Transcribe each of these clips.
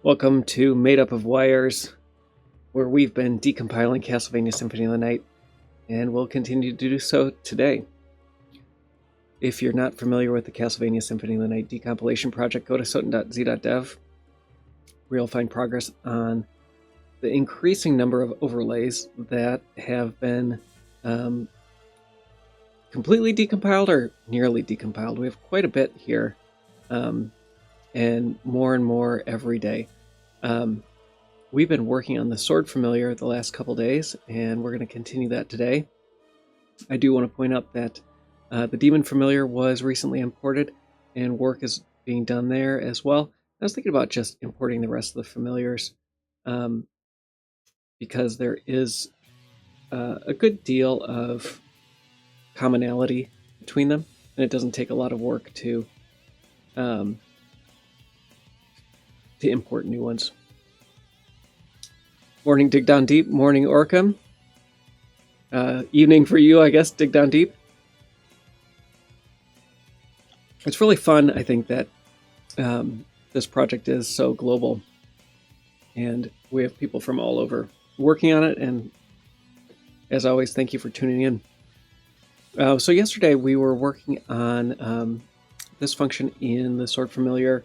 Welcome to Made Up of Wires, where we've been decompiling Castlevania Symphony of the Night, and we'll continue to do so today. If you're not familiar with the Castlevania Symphony of the Night decompilation project, go to soten.z.dev, where you'll find progress on the increasing number of overlays that have been completely decompiled or nearly decompiled. We have quite a bit here. And more every day. We've been working on the Sword Familiar the last couple days, and we're going to continue that today. I do want to point out that the Demon Familiar was recently imported, and work is being done there as well. I was thinking about just importing the rest of the Familiars, because there is a good deal of commonality between them, and it doesn't take a lot of work to import new ones. Morning, Dig Down Deep. Morning, Orcam. Evening for you, I guess, Dig Down Deep. It's really fun, I think, that this project is so global. And we have people from all over working on it. And as always, thank you for tuning in. So yesterday we were working on this function in the Sword Familiar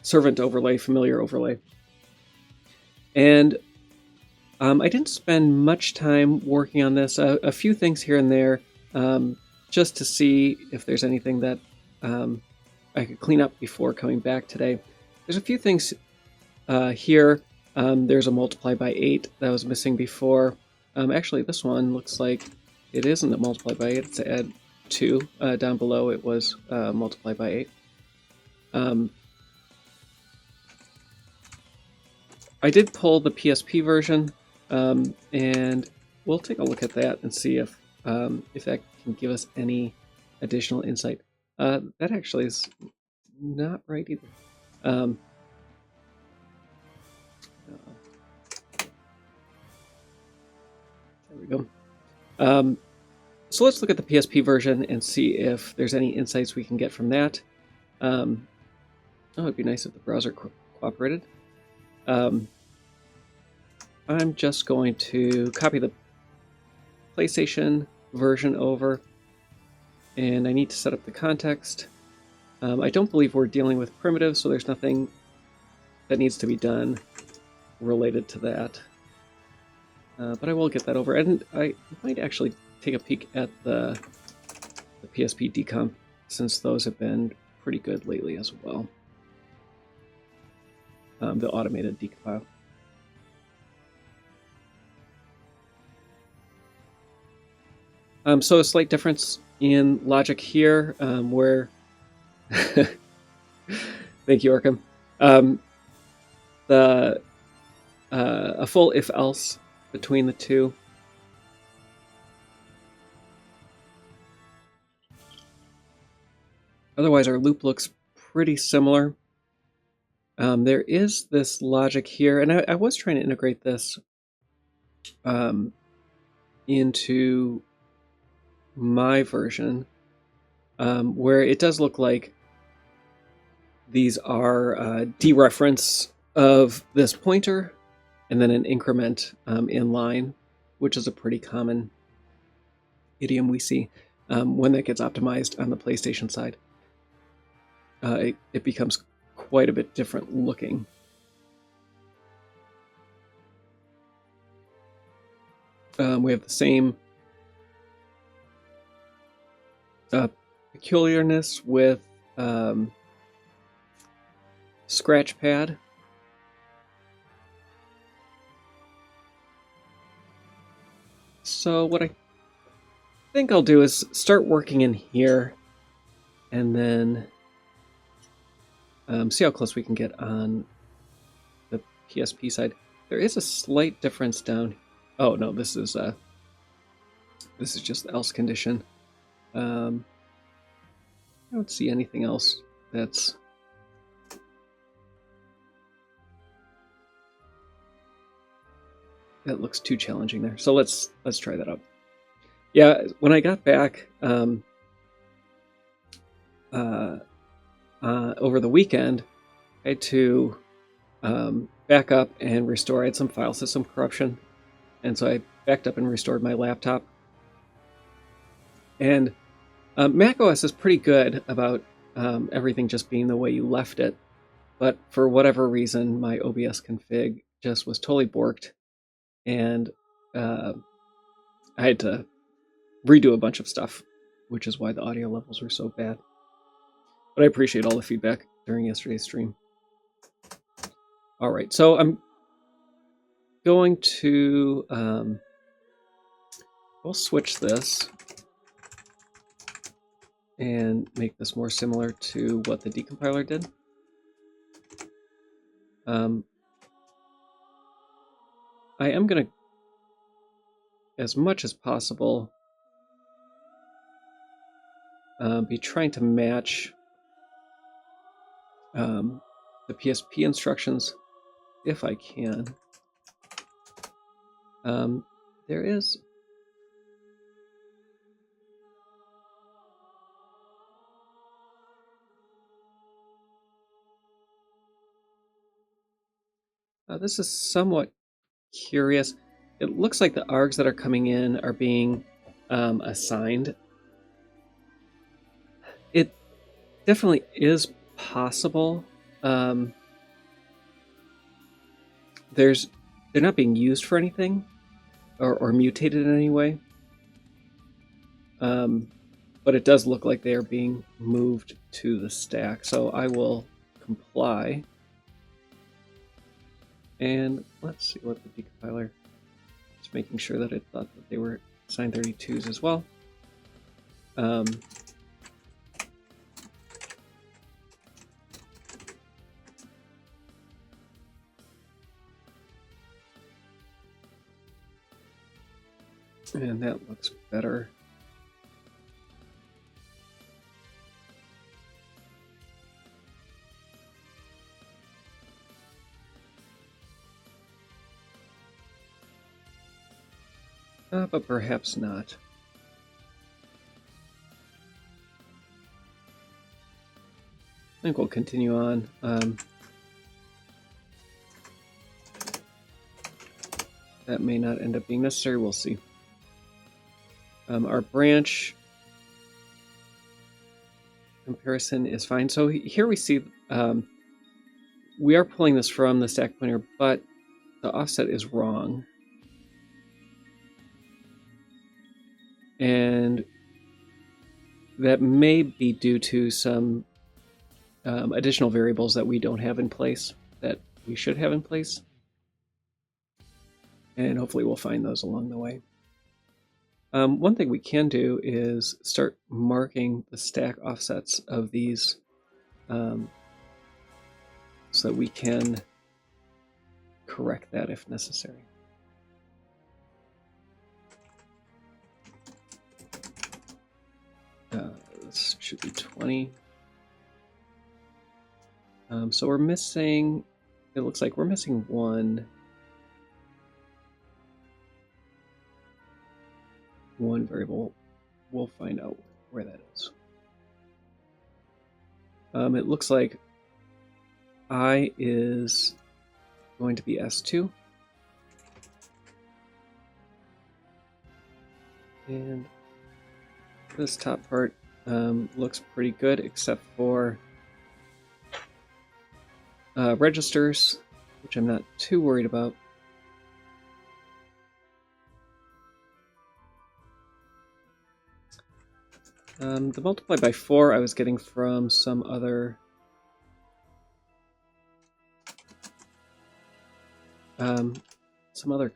servant overlay, familiar overlay. And I didn't spend much time working on this, a few things here and there, just to see if there's anything that I could clean up before coming back today. There's a few things here. There's a multiply by 8 that was missing before. Actually, this one looks like it isn't a multiply by 8, it's add 2. Down below it was multiply by 8. I did pull the PSP version, and we'll take a look at that and see if that can give us any additional insight. That actually is not right either. There we go. So let's look at the PSP version and see if there's any insights we can get from that. It'd be nice if the browser cooperated. I'm just going to copy the PlayStation version over, and I need to set up the context. I don't believe we're dealing with primitives, so there's nothing that needs to be done related to that. But I will get that over, and I might actually take a peek at the PSP decomp, since those have been pretty good lately as well. The automated decompile. So a slight difference in logic here, where thank you, Arkham. A full if-else between the two. Otherwise, our loop looks pretty similar. There is this logic here, and I was trying to integrate this into my version, where it does look like these are dereference of this pointer and then an increment in line, which is a pretty common idiom we see when that gets optimized on the PlayStation side. It becomes quite a bit different looking. We have the same peculiarness with scratch pad. So what I think I'll do is start working in here and then see how close we can get on the PSP side. There is a slight difference down. Oh no, this is just the else condition. I don't see anything else that looks too challenging there. So let's try that out. Yeah, when I got back, over the weekend, I had to back up and restore. I had some file system corruption, and so I backed up and restored my laptop. And macOS is pretty good about everything just being the way you left it, but for whatever reason, my OBS config just was totally borked, and I had to redo a bunch of stuff, which is why the audio levels were so bad. But I appreciate all the feedback during yesterday's stream. All right, so I'm going to we'll switch this and make this more similar to what the decompiler did. I am going to, as much as possible, be trying to match the PSP instructions if I can. There is this is somewhat curious. It looks like the args that are coming in are being assigned. It definitely is possible. They're not being used for anything or mutated in any way. But it does look like they are being moved to the stack. So I will comply. And let's see what the decompiler, just making sure that it thought that they were signed 32s as well. And that looks better. But perhaps not. I think we'll continue on. That may not end up being necessary. We'll see. Our branch comparison is fine. So here we see we are pulling this from the stack pointer, but the offset is wrong. And that may be due to some additional variables that we don't have in place that we should have in place. And hopefully we'll find those along the way. One thing we can do is start marking the stack offsets of these so that we can correct that if necessary. This should be 20. So we're missing, it looks like we're missing one variable. We'll find out where that is. It looks like I is going to be S2. And this top part looks pretty good, except for registers, which I'm not too worried about. The multiply by 4 I was getting from some other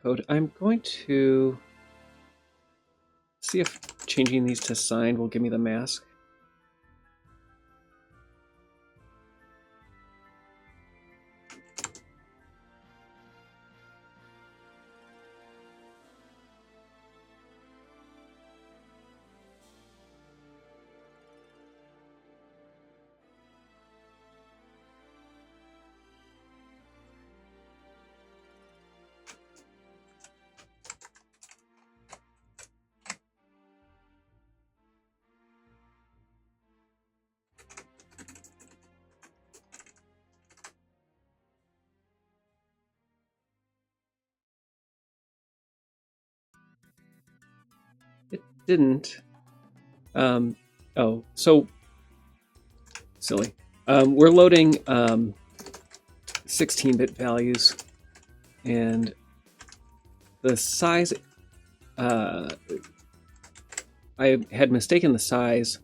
code. I'm going to see if changing these to signed will give me the mask. didn't. Oh, so silly. We're loading 16-bit values, and the size. I had mistaken the size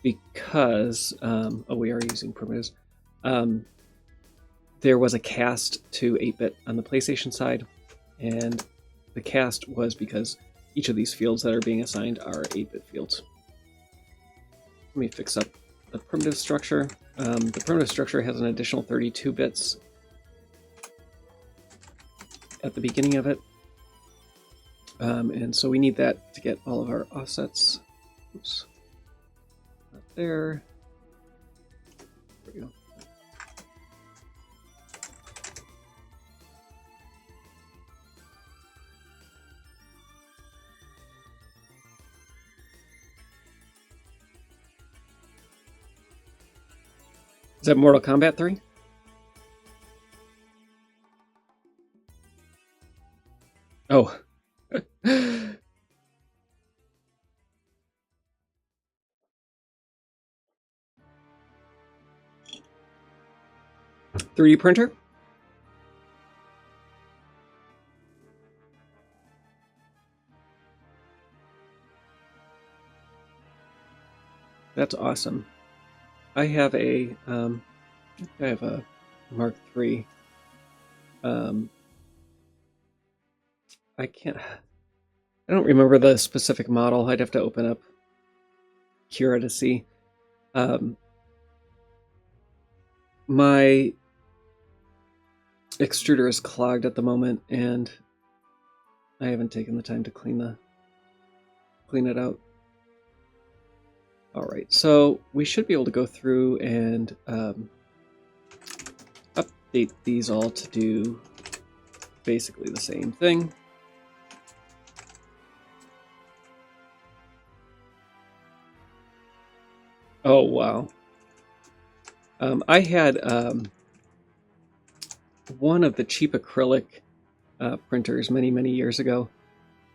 because we are using primitives. There was a cast to 8-bit on the PlayStation side, and the cast was because each of these fields that are being assigned are 8-bit fields. Let me fix up the primitive structure. The primitive structure has an additional 32 bits at the beginning of it. And so we need that to get all of our offsets. Oops. Not there. There we go. Is that Mortal Kombat 3? Oh. 3D printer? That's awesome. I have a Mark III. I don't remember the specific model. I'd have to open up Cura to see. My extruder is clogged at the moment, and I haven't taken the time to clean it out. All right, so we should be able to go through and update these all to do basically the same thing. Oh, wow. I had one of the cheap acrylic printers many years ago,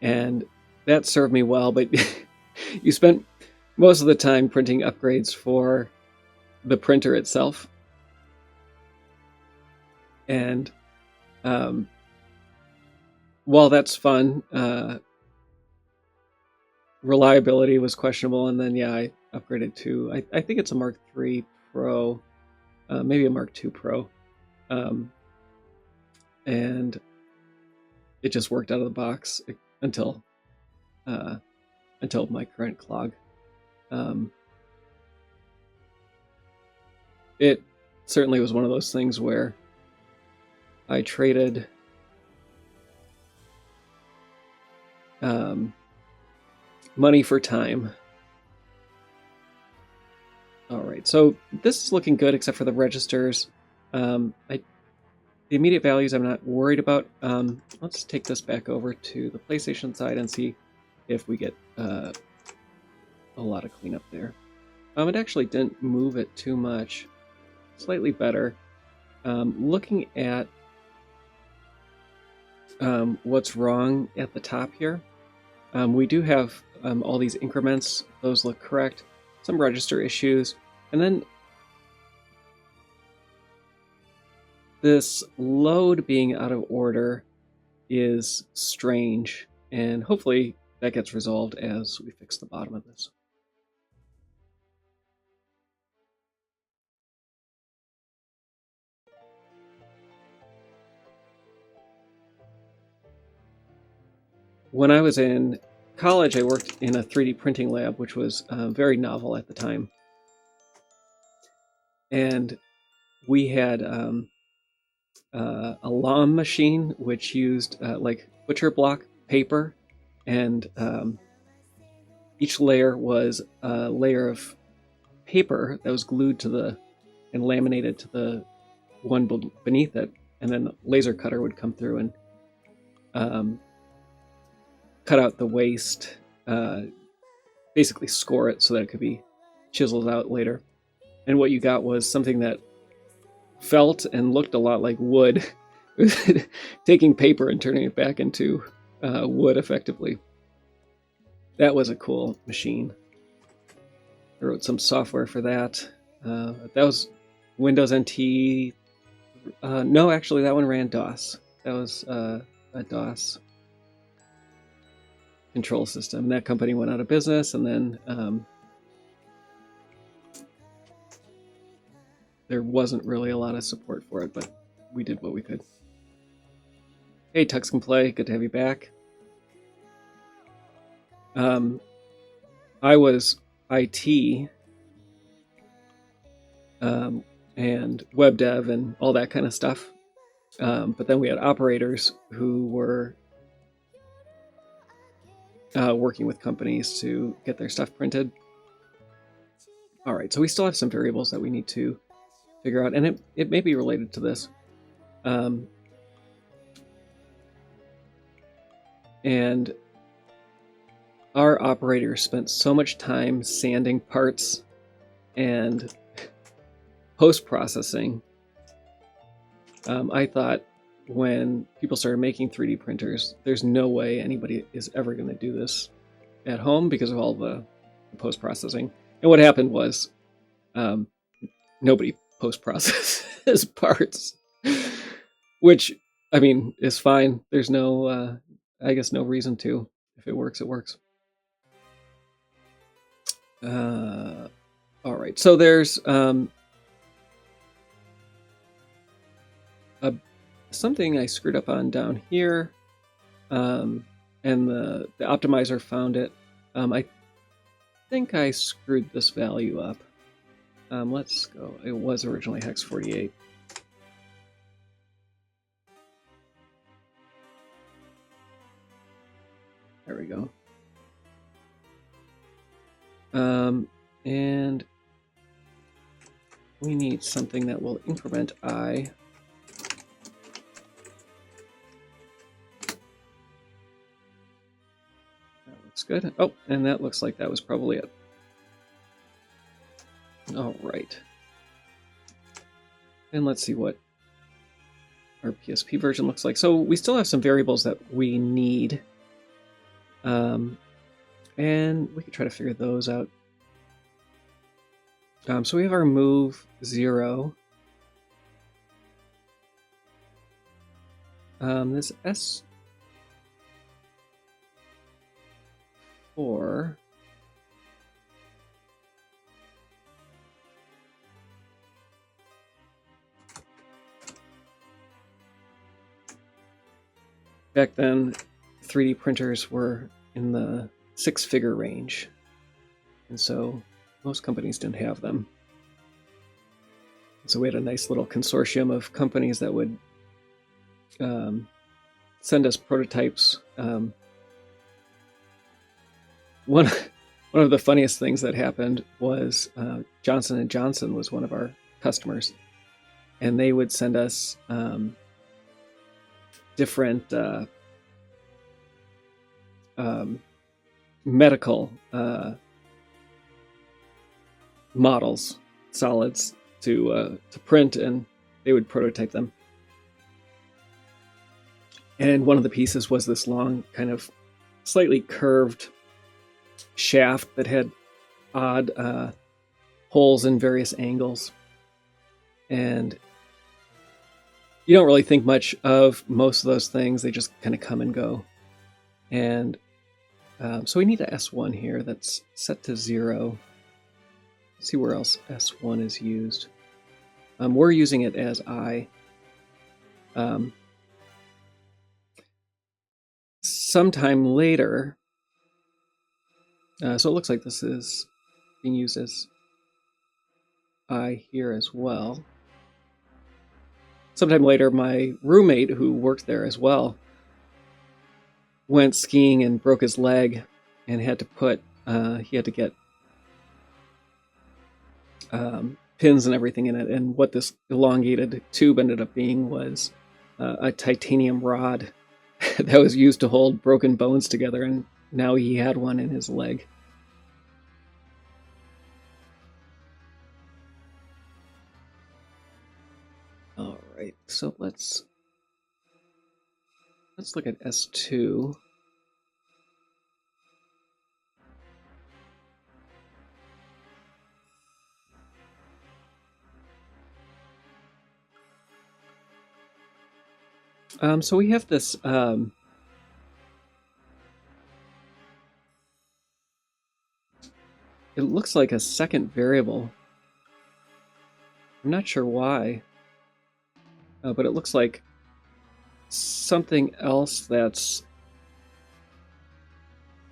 and that served me well, but you spent most of the time printing upgrades for the printer itself. And while that's fun, reliability was questionable, and then yeah, I upgraded to I think it's a Mark III Pro, maybe a Mark II Pro, and it just worked out of the box until my current clog. It certainly was one of those things where I traded money for time. All right, so this is looking good except for the registers. The immediate values I'm not worried about. Let's take this back over to the PlayStation side and see if we get a lot of cleanup there. It actually didn't move it too much. Slightly better. Looking at what's wrong at the top here, we do have all these increments. Those look correct. Some register issues, and then this load being out of order is strange, and hopefully that gets resolved as we fix the bottom of this. When I was in college, I worked in a 3D printing lab, which was very novel at the time. And we had a LOM machine, which used like butcher block paper, and each layer was a layer of paper that was glued to and laminated to the one beneath it, and then the laser cutter would come through and cut out the waste, basically score it so that it could be chiseled out later. And what you got was something that felt and looked a lot like wood, taking paper and turning it back into wood effectively. That was a cool machine. I wrote some software for that. That was Windows NT. No, actually, that one ran DOS. That was a DOS control system. That company went out of business, and then there wasn't really a lot of support for it, but we did what we could. Hey, Tux Can Play. Good to have you back. I was IT and web dev and all that kind of stuff. But then we had operators who were working with companies to get their stuff printed. All right, so we still have some variables that we need to figure out, and it may be related to this. And our operators spent so much time sanding parts and post-processing. I thought when people started making 3D printers, there's no way anybody is ever going to do this at home because of all the post-processing. And what happened was nobody post-processes parts, which, I mean, is fine. There's no, I guess, no reason to. If it works, it works. All right, so there's something I screwed up on down here, and the optimizer found it. I think I screwed this value up. Let's go. It was originally hex 48. There we go. And we need something that will increment I. That looks good. Oh, and that looks like that was probably it. All right. And let's see what our PSP version looks like. So we still have some variables that we need. And we could try to figure those out. So we have our move 0. This S4. Back then, 3D printers were in the 6-figure range, and so most companies didn't have them. So we had a nice little consortium of companies that would send us prototypes. One of the funniest things that happened was Johnson & Johnson was one of our customers, and they would send us different medical models, solids, to print, and they would prototype them. And one of the pieces was this long, kind of slightly curved shaft that had odd holes in various angles. And you don't really think much of most of those things. They just kind of come and go. And so we need a S1 here that's set to 0. Let's see where else S1 is used. We're using it as I. Sometime later, so it looks like this is being used as I here as well. Sometime later, my roommate, who worked there as well, went skiing and broke his leg and had to put, he had to get pins and everything in it. And what this elongated tube ended up being was a titanium rod that was used to hold broken bones together. And now he had one in his leg. All right, so let's let's look at S2. So we have this it looks like a second variable. I'm not sure why, but it looks like something else that's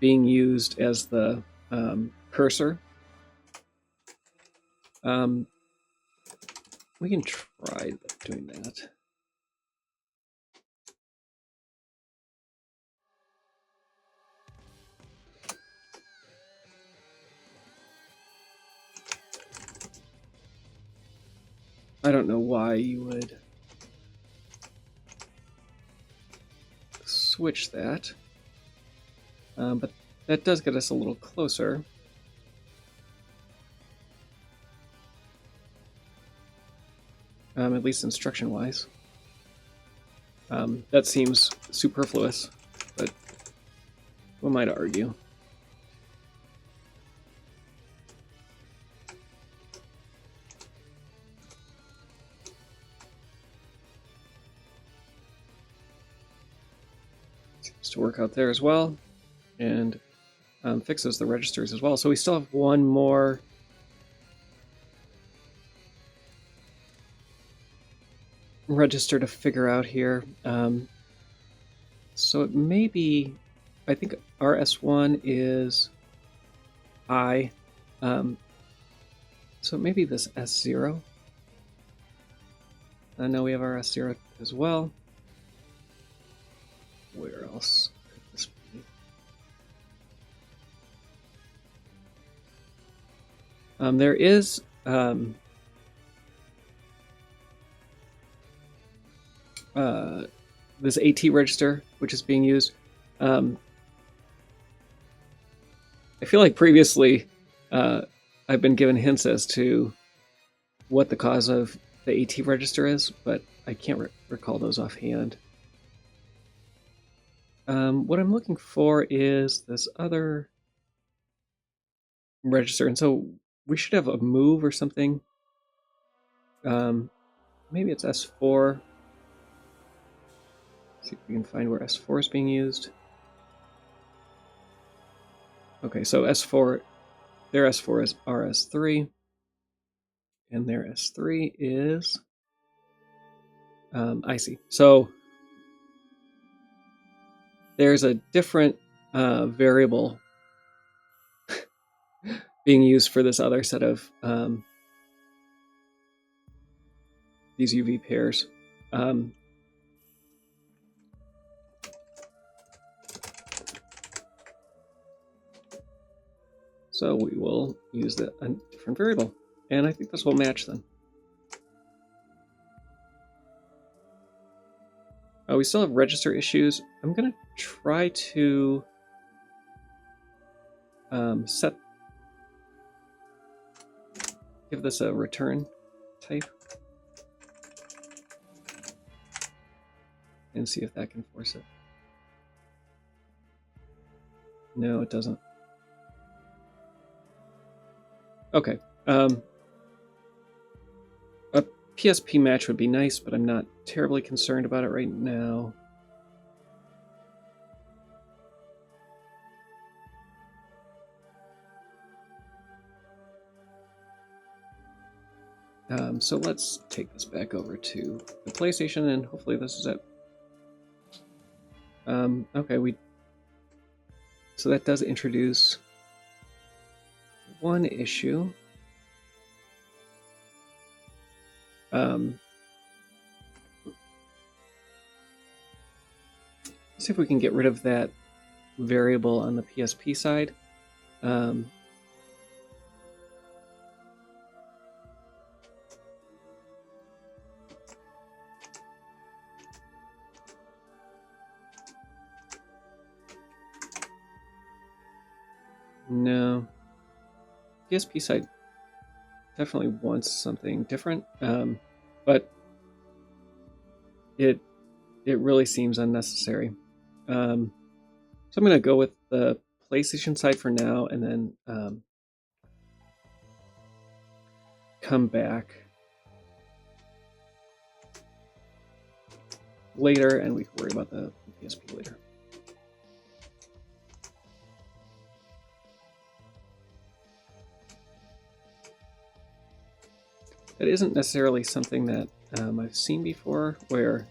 being used as the cursor. We can try doing that. I don't know why you would switch that, but that does get us a little closer. At least instruction-wise. That seems superfluous, but who am I to argue? Seems to work out there as well, and fixes the registers as well. So we still have one more register to figure out here. So it may be, I think RS1 is I. So maybe this S0. I know we have our S0 as well. Where else could this be? There is this AT register, which is being used. I feel like previously I've been given hints as to what the cause of the AT register is, but I can't recall those offhand. What I'm looking for is this other register, and so we should have a move or something. Maybe it's S4. See if we can find where S4 is being used. Okay, so S4, their S4 is RS3, and their S3 is I see. So there's a different variable being used for this other set of these UV pairs. So we will use a different variable, and I think this will match then. We still have register issues. I'm going to try to give this a return type and see if that can force it. No, it doesn't. Okay. A PSP match would be nice, but I'm not terribly concerned about it right now. So let's take this back over to the PlayStation, and hopefully this is it. Okay, so that does introduce one issue. See if we can get rid of that variable on the PSP side. No. PSP side definitely wants something different, but it it really seems unnecessary. So I'm going to go with the PlayStation side for now, and then come back later, and we can worry about the PSP later. It isn't necessarily something that I've seen before, where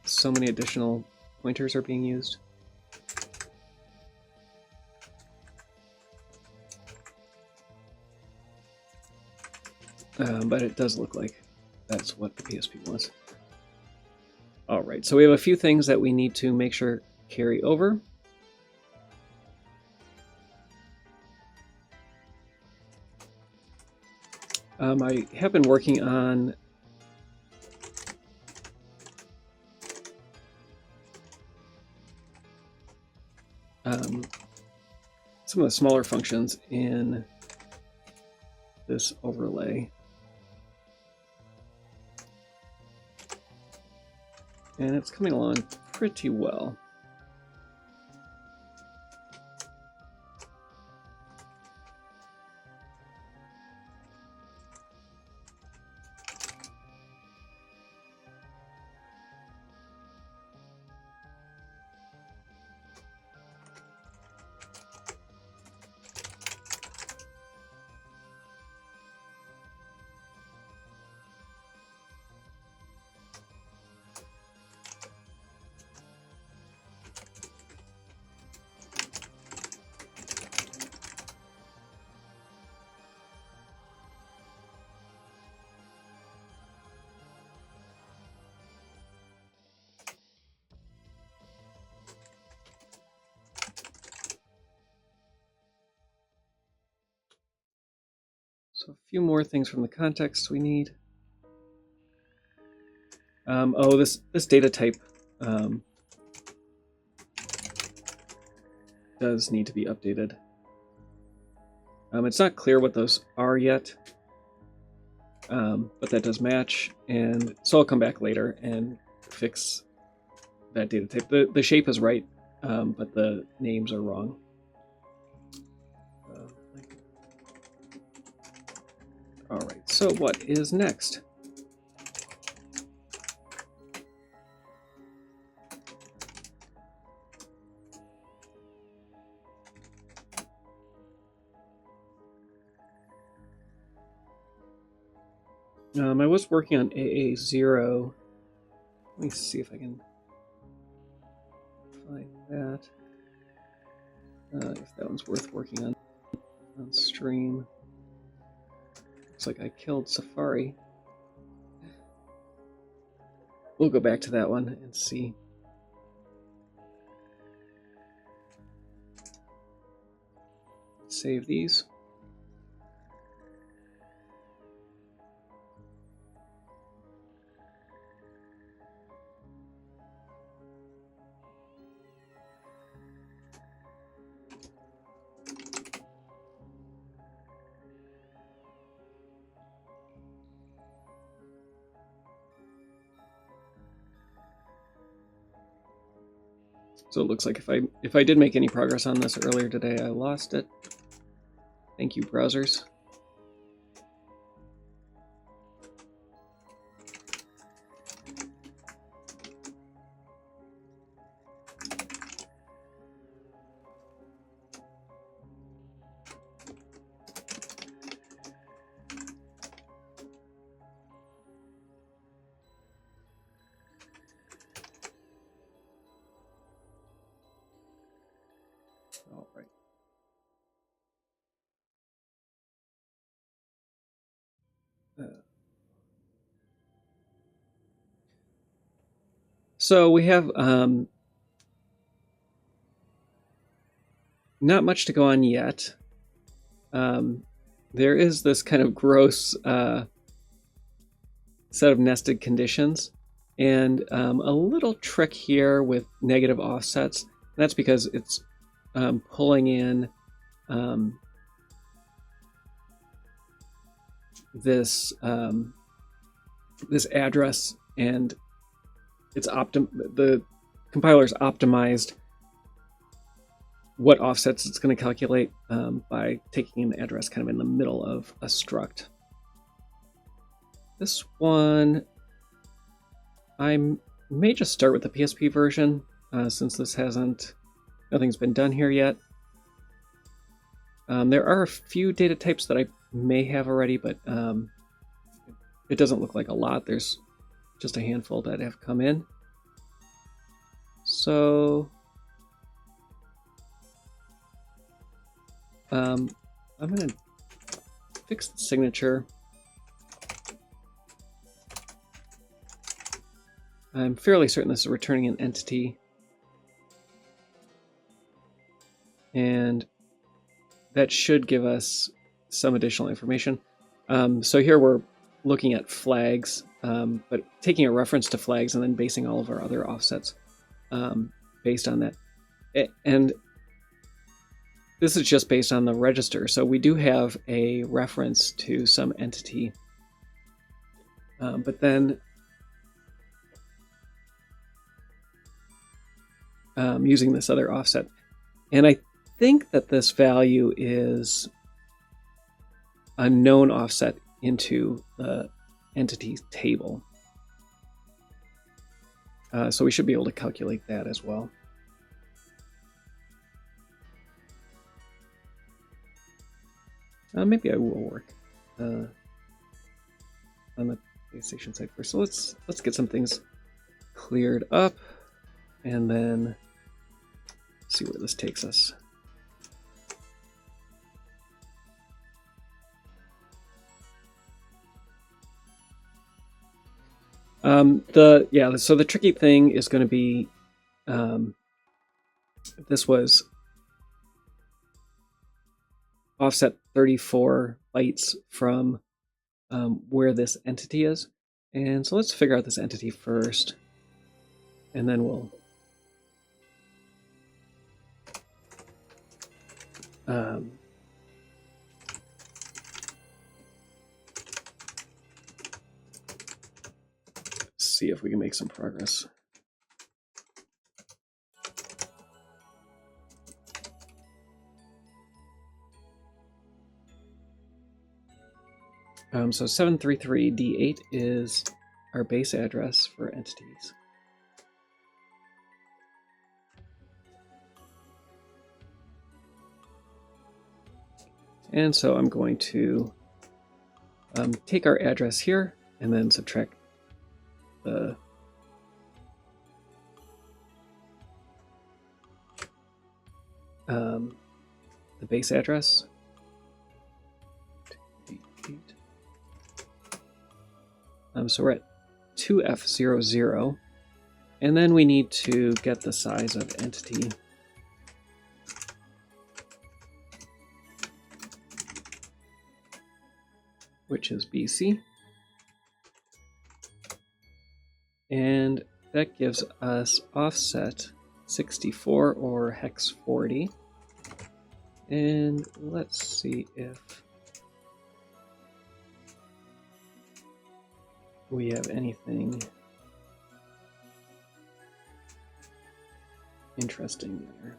so many additional pointers are being used. But it does look like that's what the PSP was. Alright, so we have a few things that we need to make sure carry over. I have been working on some of the smaller functions in this overlay. And it's coming along pretty well. So a few more things from the context we need. Oh, this data type does need to be updated. It's not clear what those are yet, but that does match, and so I'll come back later and fix that data type. The shape is right, but the names are wrong. All right, so what is next? I was working on AA0. Let me see if I can find that. If that one's worth working on stream. Looks like I killed Safari. We'll go back to that one and see. Save these. So it looks like if I did make any progress on this earlier today, I lost it. Thank you, browsers. All right. So we have not much to go on yet. There is this kind of gross set of nested conditions, and a little trick here with negative offsets. That's because it's pulling in this this address and the compiler's optimized what offsets it's going to calculate by taking an address kind of in the middle of a struct. This one, I may just start with the PSP version since nothing's been done here yet. There are a few data types that I may have already, but it doesn't look like a lot. There's just a handful that have come in. So I'm going to fix the signature. I'm fairly certain this is returning an entity. And that should give us some additional information. So here we're looking at flags, but taking a reference to flags and then basing all of our other offsets based on that. And this is just based on the register. So we do have a reference to some entity, but then using this other offset. And I think that this value is a known offset into the entity table. So we should be able to calculate that as well. Maybe I will work on the base station side first. So let's get some things cleared up and then see where this takes us. So the tricky thing is going to be this was offset 34 bytes from where this entity is. And so let's figure out this entity first, and then we'll see if we can make some progress. So 733D8 is our base address for entities. And so I'm going to take our address here and then subtract the base address. So we're at 2F00, and then we need to get the size of entity. Which is BC. And that gives us offset 64 or hex 40. And let's see if we have anything interesting there.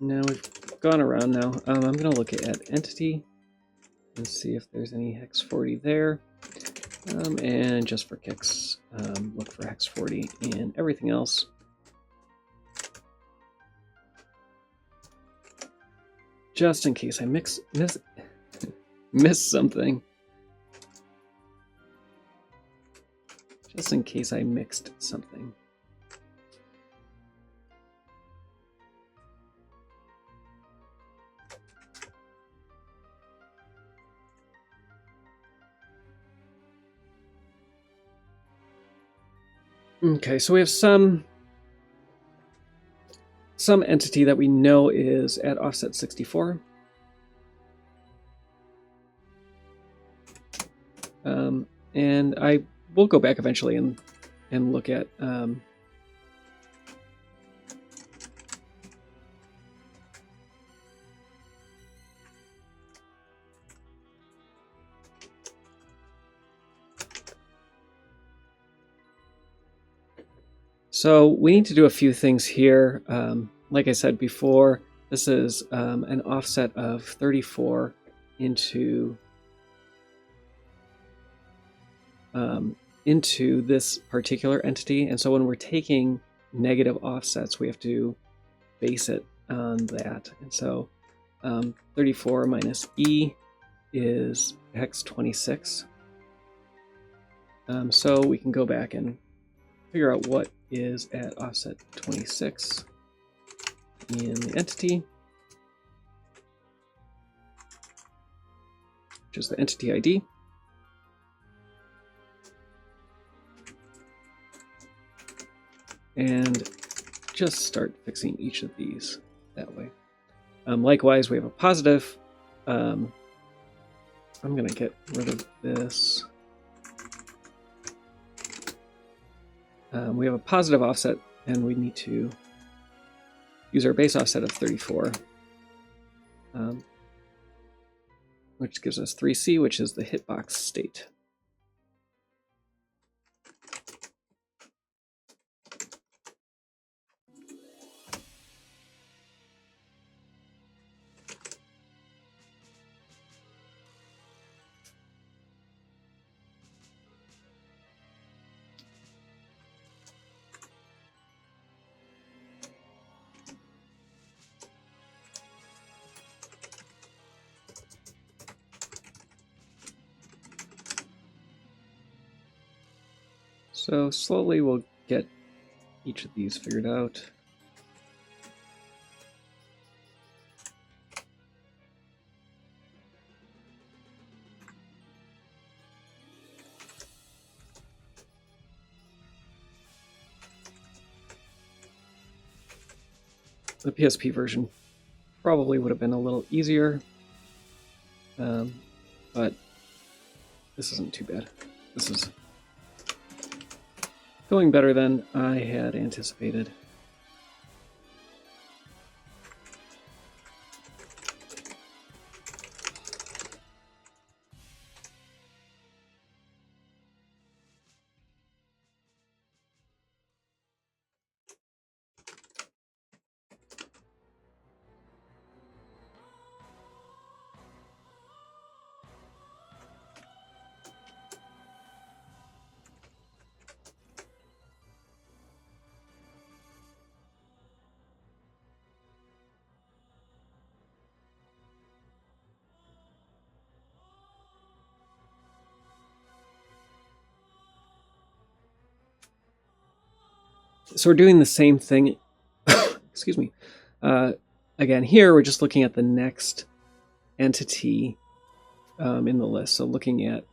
Now we've gone around now. I'm going to look at entity and see if there's any hex 40 there. And just for kicks, look for hex 40 and everything else. Just in case I miss something. Just in case I mixed something. Okay, so we have some some entity that we know is at offset 64. And I will go back eventually and look at so we need to do a few things here. Like I said before, this is an offset of 34 into this particular entity, and so when we're taking negative offsets, we have to base it on that. And so 34 minus E is hex 26. So we can go back and figure out what is at offset 26 in the entity, which is the entity ID. And just start fixing each of these that way. Likewise, we have a positive. I'm going to get rid of this. We have a positive offset, and we need to use our base offset of 34, which gives us 3C, which is the hitbox state. So slowly we'll get each of these figured out. The PSP version probably would have been a little easier, but this isn't too bad. This is going better than I had anticipated. So we're doing the same thing. Excuse me. Again, here we're just looking at the next entity in the list. So looking at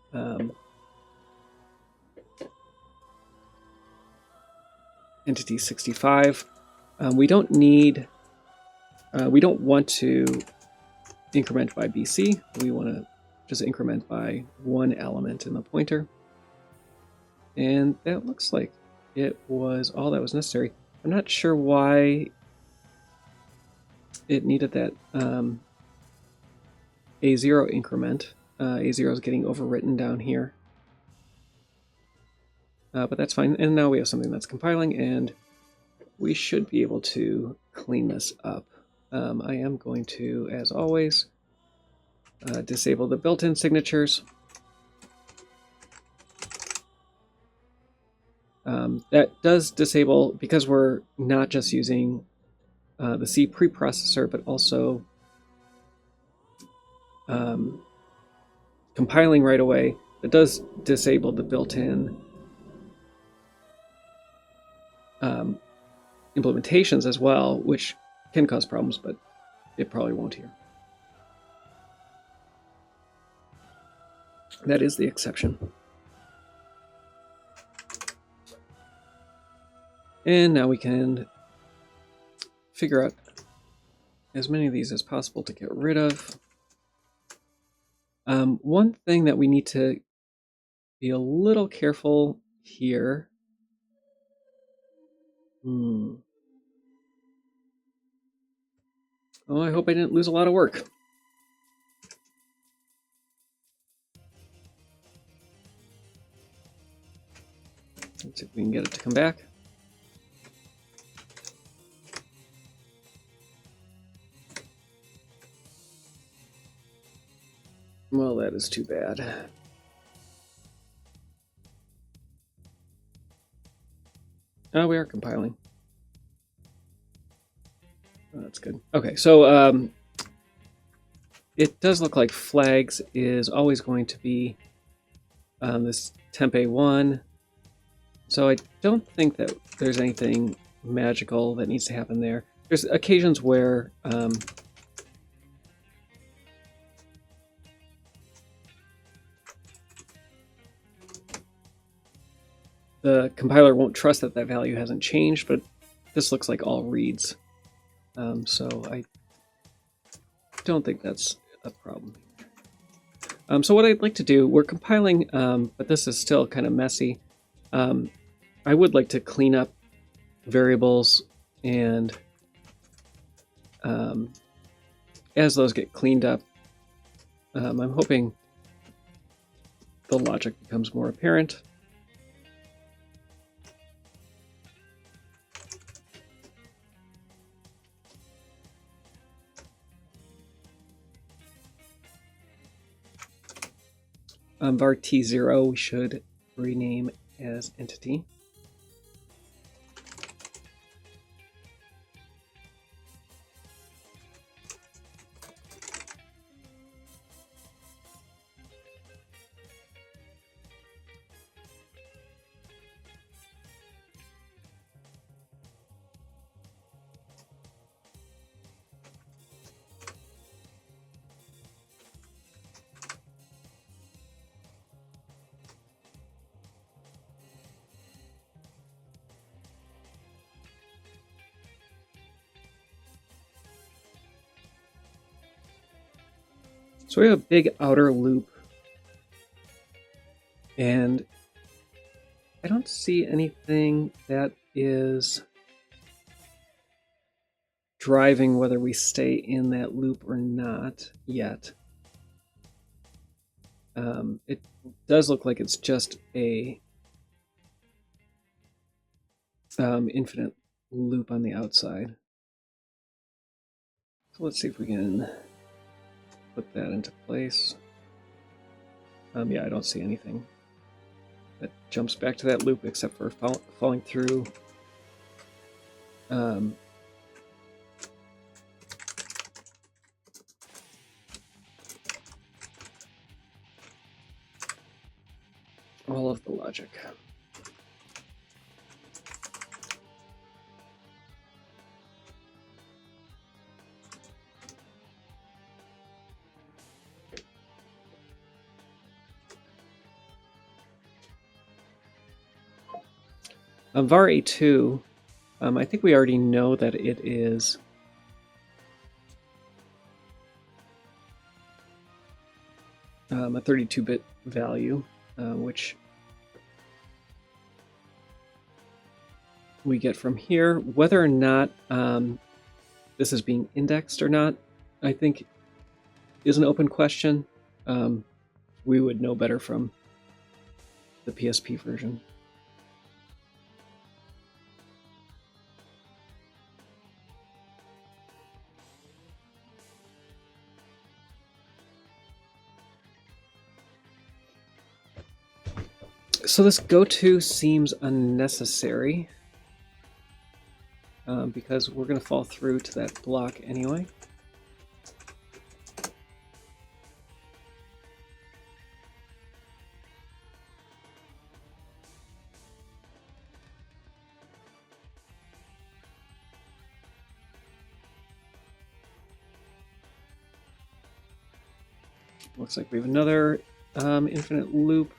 entity 65. We don't want to increment by BC. We want to just increment by one element in the pointer. And that looks like it was all that was necessary. I'm not sure why it needed that A0 increment. A0 is getting overwritten down here. But that's fine. And now we have something that's compiling, and we should be able to clean this up. I am going to, as always, disable the built-in signatures. That does disable, because we're not just using the C preprocessor, but also compiling right away. It does disable the built-in implementations as well, which can cause problems, but it probably won't here. That is the exception. And now we can figure out as many of these as possible to get rid of. One thing that we need to be a little careful here. Oh, I hope I didn't lose a lot of work. Let's see if we can get it to come back. Well, that is too bad. Oh, we are compiling. Oh, that's good. Okay, so it does look like flags is always going to be this temp A1. So I don't think that there's anything magical that needs to happen there. There's occasions where the compiler won't trust that that value hasn't changed, but this looks like all reads. So I don't think that's a problem. So what I'd like to do, we're compiling, but this is still kind of messy. I would like to clean up variables, and as those get cleaned up, I'm hoping the logic becomes more apparent. Var T0 we should rename as entity. So we have a big outer loop, and I don't see anything that is driving whether we stay in that loop or not yet. It does look like it's just a infinite loop on the outside. So let's see if we can put that into place. Yeah, I don't see anything that jumps back to that loop except for falling through all of the logic. Var A2, I think we already know that it is a 32-bit value, which we get from here. Whether or not this is being indexed or not, I think is an open question. We would know better from the PSP version. So this go-to seems unnecessary because we're going to fall through to that block anyway. Looks like we have another infinite loop.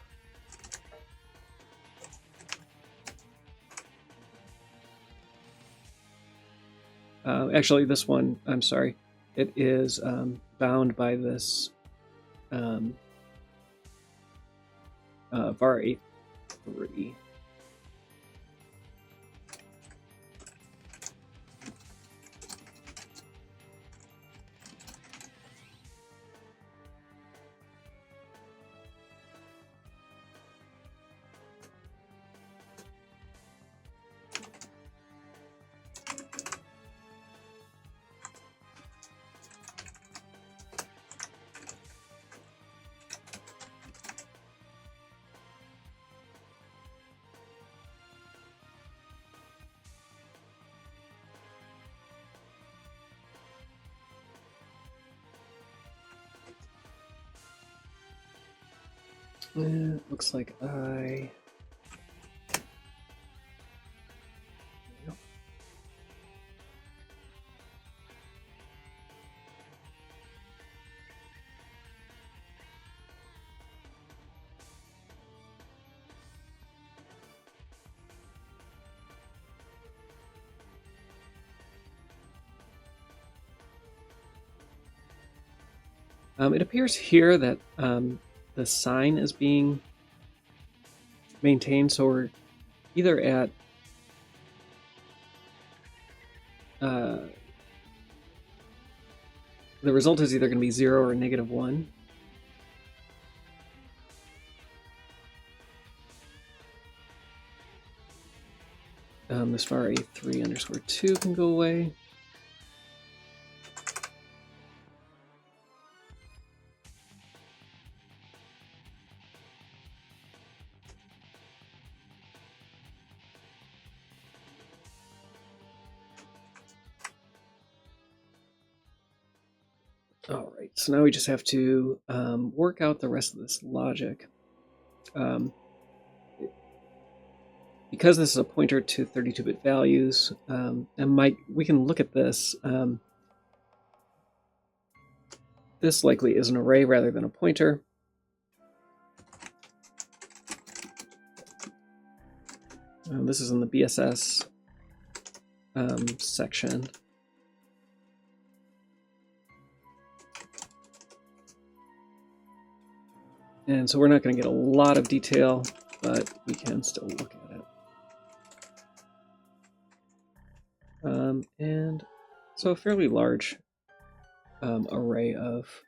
Actually, this one, I'm sorry, it is bound by this var A3. Looks like I... It appears here that the sign is being maintained, so we're either at the result is either going to be 0 or -1. This var A3_2 can go away. All right, so now we just have to work out the rest of this logic. Because this is a pointer to 32-bit values, and we can look at this. This likely is an array rather than a pointer. This is in the BSS section. And so we're not going to get a lot of detail, but we can still look at it. And so a fairly large array of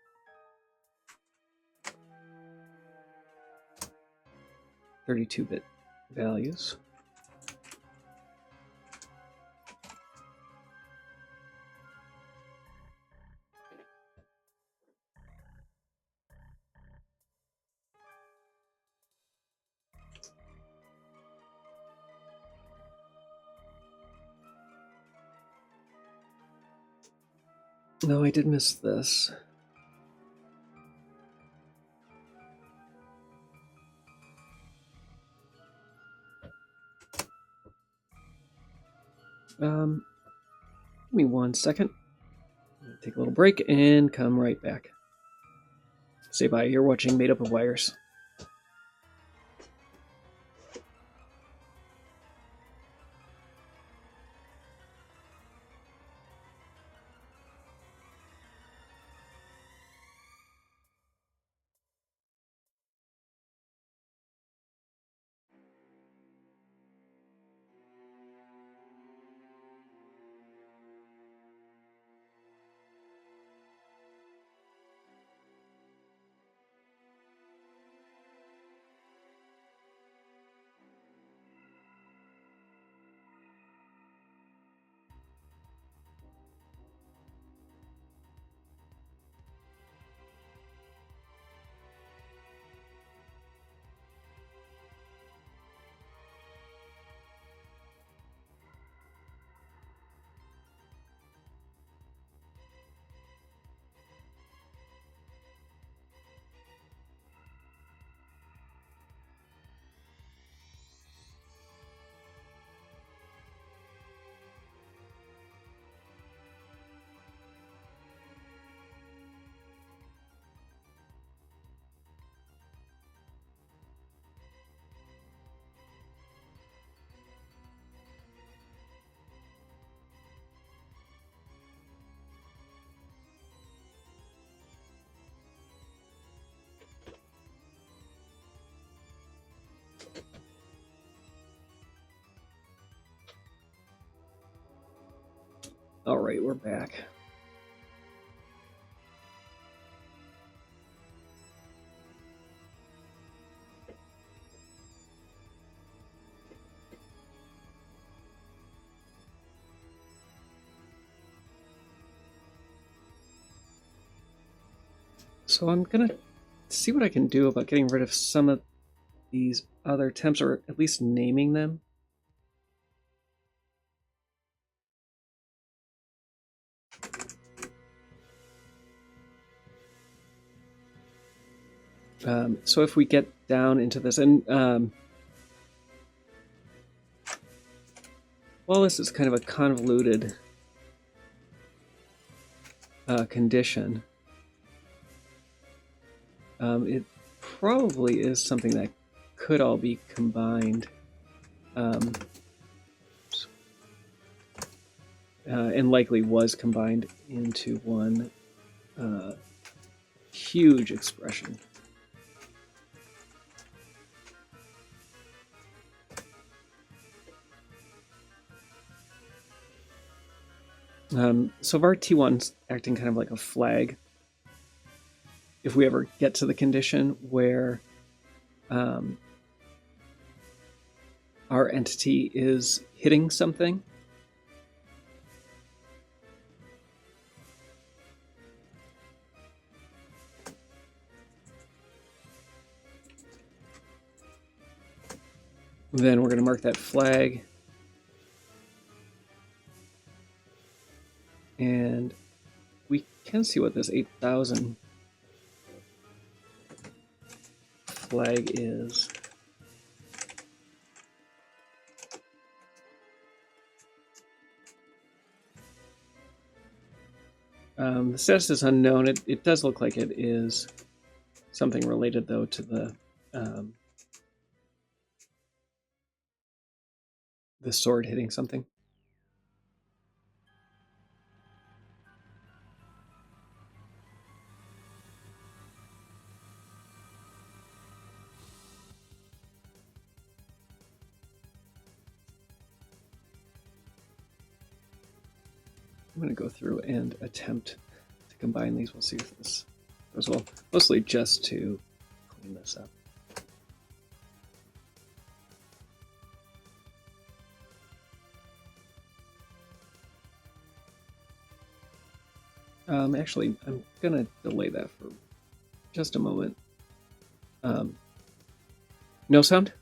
(32-bit) values. No, I did miss this. Give me 1 second. Take a little break and come right back. Say bye. You're watching Made Up of Wires. All right, we're back. So I'm gonna see what I can do about getting rid of some of these other temps, or at least naming them. So if we get down into this, and while this is kind of a convoluted condition, it probably is something that could all be combined, and likely was combined into one huge expression. So var T1's acting kind of like a flag. If we ever get to the condition where our entity is hitting something, then we're going to mark that flag. And we can see what this 8,000 flag is. The status is unknown. It does look like it is something related, though, to the sword hitting something. I'm going to go through and attempt to combine these. We'll see if this goes well. Mostly just to clean this up. Actually, I'm going to delay that for just a moment. No sound?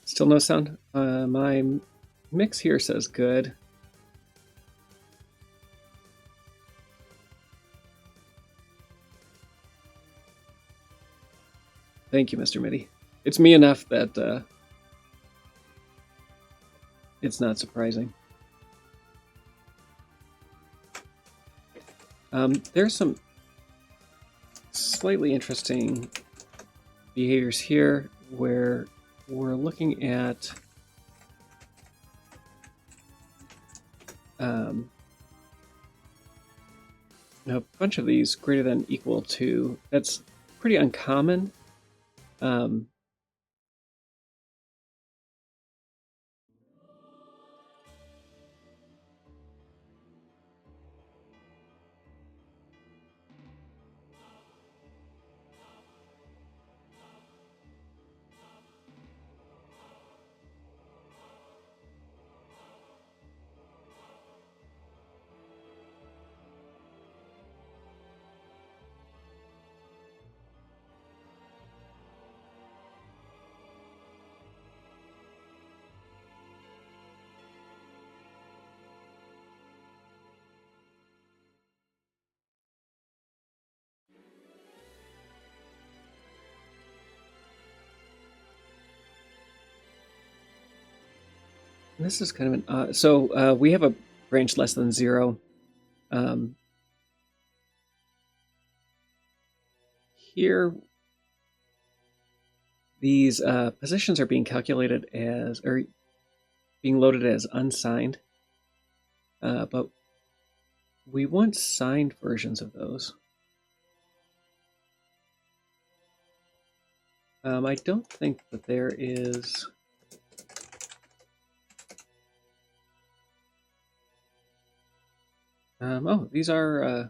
Still no sound? My mix here says good. Thank you, Mr. MIDI. It's me enough that it's not surprising. There's some slightly interesting behaviors here where we're looking at a bunch of these greater than equal to. That's pretty uncommon. This is kind of an odd. So we have a branch less than 0. Here, these positions are being calculated as, or being loaded as unsigned, but we want signed versions of those. I don't think that there is... oh, these are...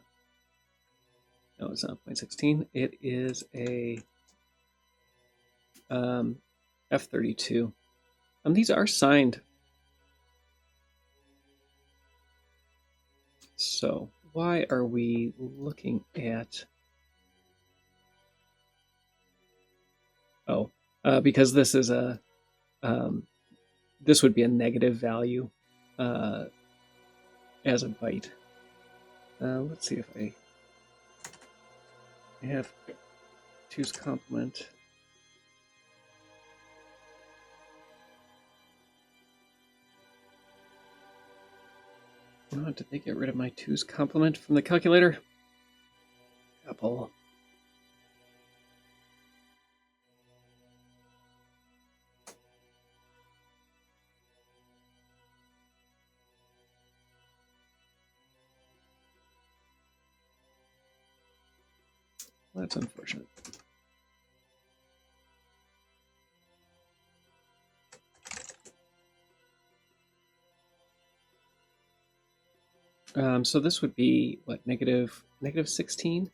no, it's not 0.16. It is a F-32. These are signed. So why are we looking at... Oh, because this is a... this would be a negative value as a byte. Let's see if I have 2's complement. Oh, did they get rid of my 2's complement from the calculator? Apple. Well, that's unfortunate. So this would be, what, negative 16?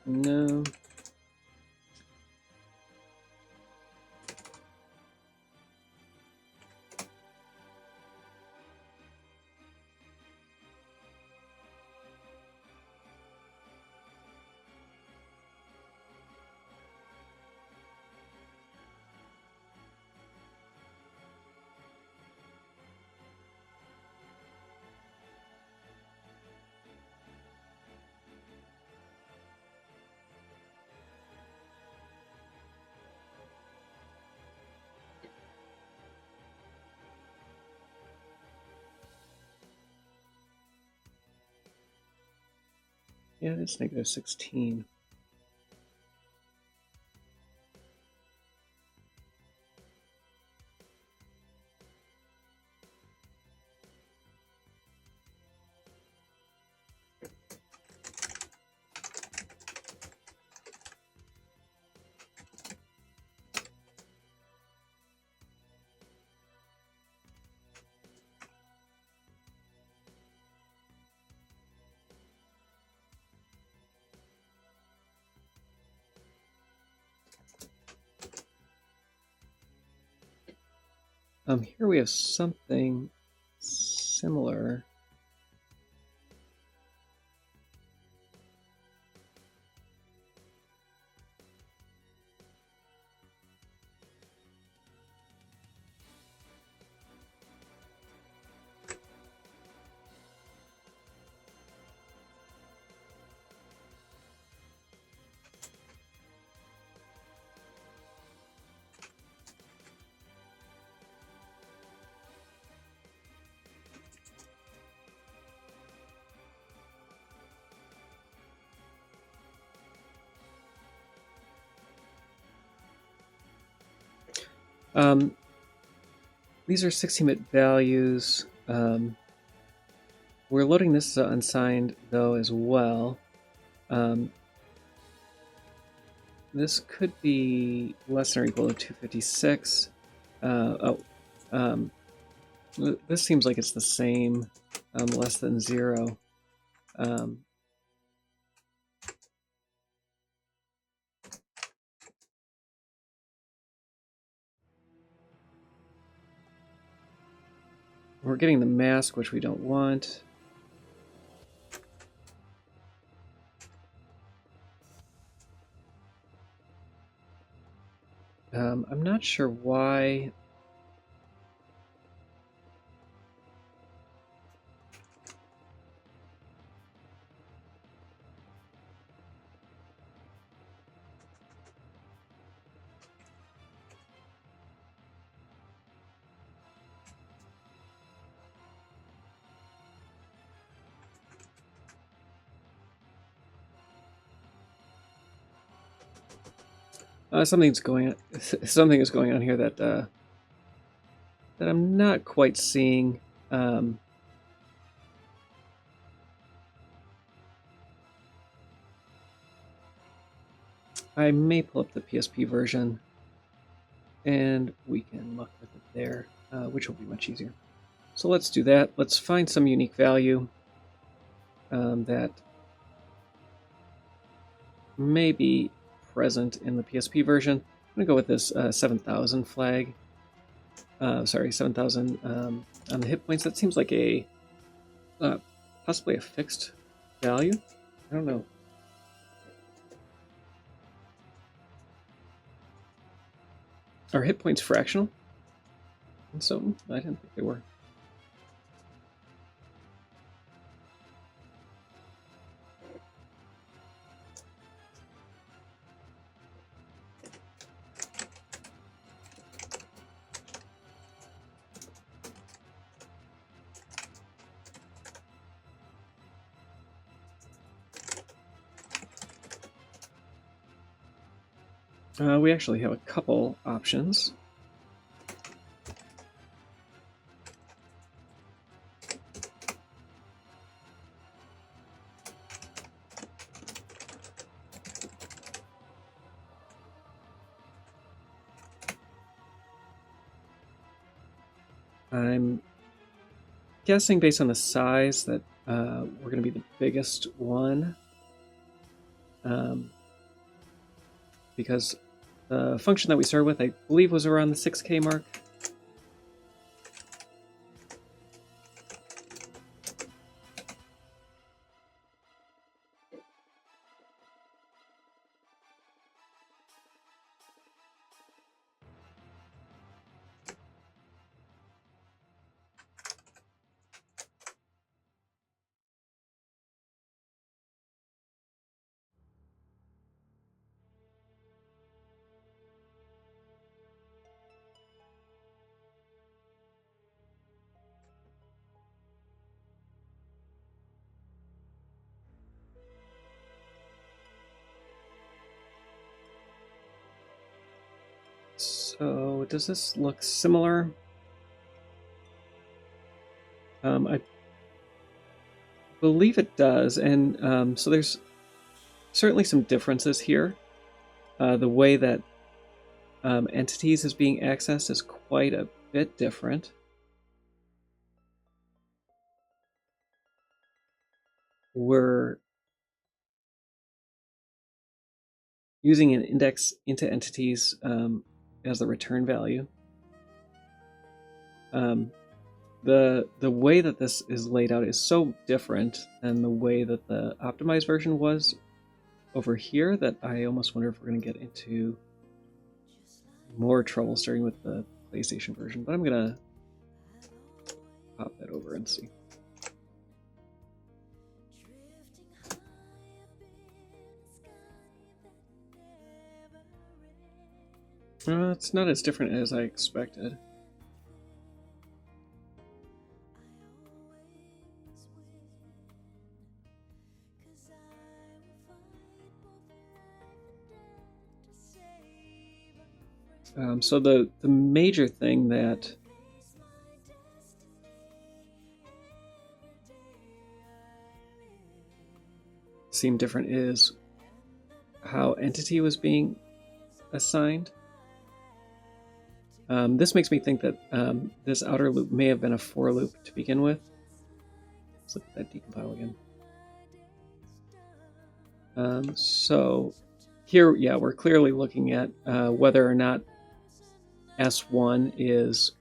No. Yeah, it's negative 16. Here we have something similar. These are 16-bit values. We're loading this as unsigned, though, as well. This could be less than or equal to 256. This seems like it's the same, less than 0. We're getting the mask, which we don't want. I'm not sure why. Something is going on here that that I'm not quite seeing. I may pull up the PSP version, and we can look with it there, which will be much easier. So let's do that. Let's find some unique value that may be present in the PSP version. I'm going to go with this 7,000 flag. Sorry, 7,000 on the hit points. That seems like a possibly a fixed value. I don't know. Are hit points fractional? And so I didn't think they were. We actually have a couple options. I'm guessing based on the size that we're going to be the biggest one. Because the function that we started with, I believe, was around the 6K mark. So does this look similar? I believe it does, and so there's certainly some differences here. The way that entities is being accessed is quite a bit different. We're using an index into entities as the return value. The way that this is laid out is so different than the way that the optimized version was over here that I almost wonder if we're going to get into more trouble starting with the PlayStation version. But I'm going to pop that over and see. It's not as different as I expected. So the major thing that seemed different is how entity was being assigned. This makes me think that this outer loop may have been a for loop to begin with. Let's look at that decompile again. So here, yeah, we're clearly looking at whether or not S1 is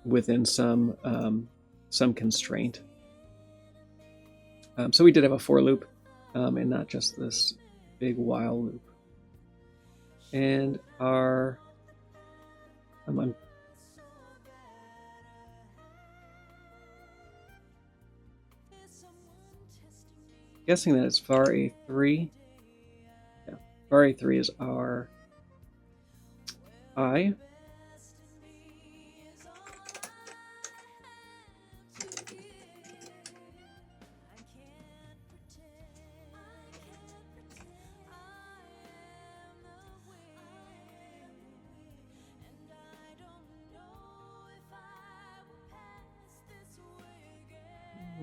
within some constraint. So we did have a for loop, and not just this big while loop. And our I'm guessing that it's var A3. Yeah, var A3 is our I.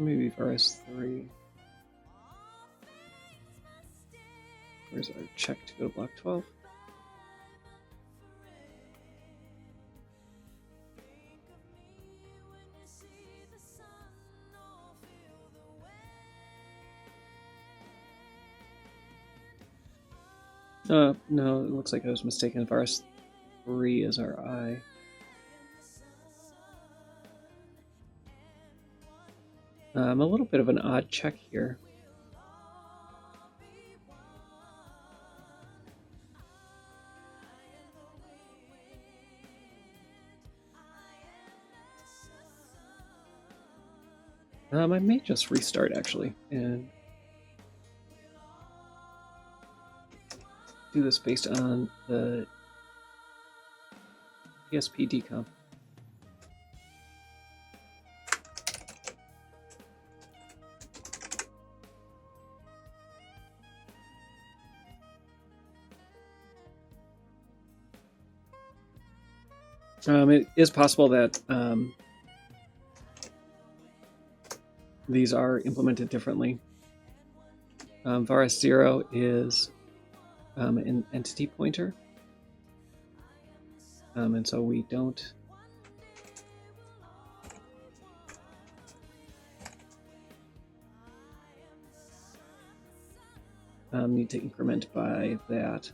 maybe virus 3. Where's our check to go to block 12? No, it looks like I was mistaken. Virus 3 is our eye. A little bit of an odd check here. I may just restart actually and do this based on the PSP decomp. It is possible that these are implemented differently. Virus 0 is an entity pointer, and so we don't need to increment by that.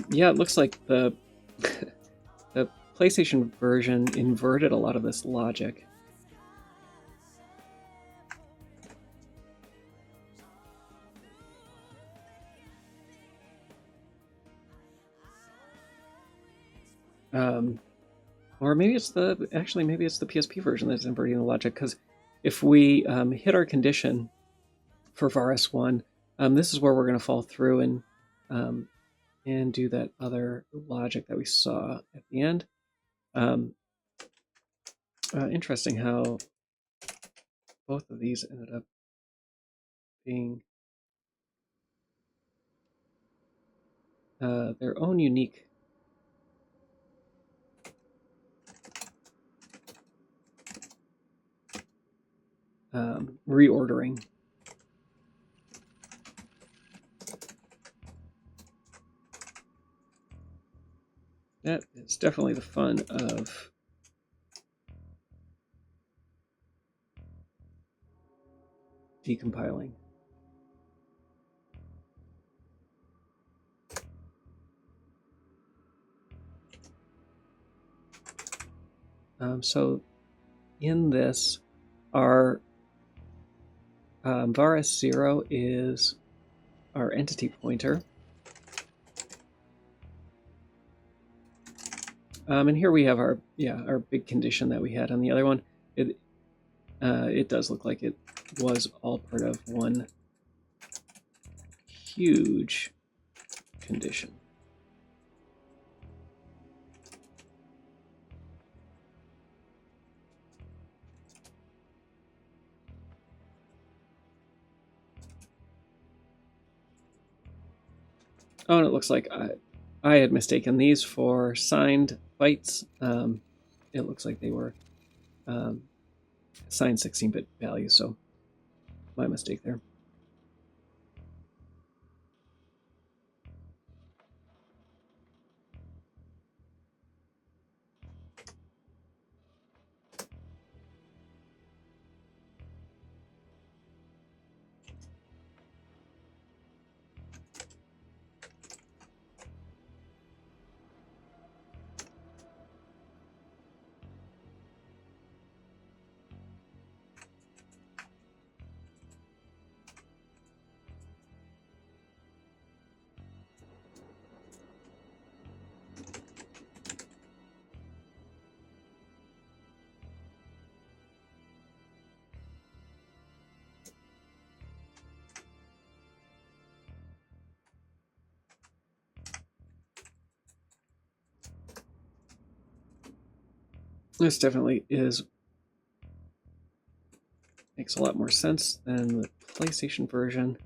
Yeah, it looks like the the PlayStation version inverted a lot of this logic. Or maybe it's maybe it's the PSP version that's inverting the logic, because if we hit our condition for virus 1, this is where we're going to fall through and do that other logic that we saw at the end. Interesting how both of these ended up being their own unique reordering. That is definitely the fun of decompiling. So in this, our virus 0 is our entity pointer. And here we have our big condition that we had on the other one. It does look like it was all part of one huge condition. Oh, and it looks like I had mistaken these for signed bytes. It looks like they were signed 16-bit values, so my mistake there. This definitely makes a lot more sense than the PlayStation version.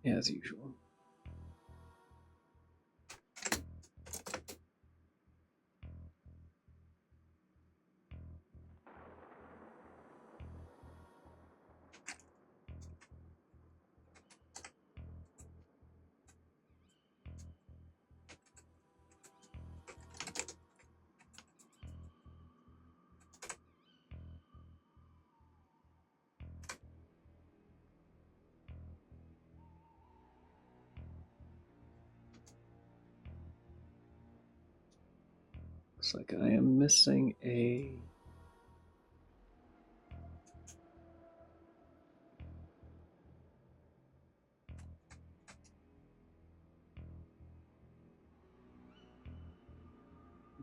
as usual. Looks like I am missing a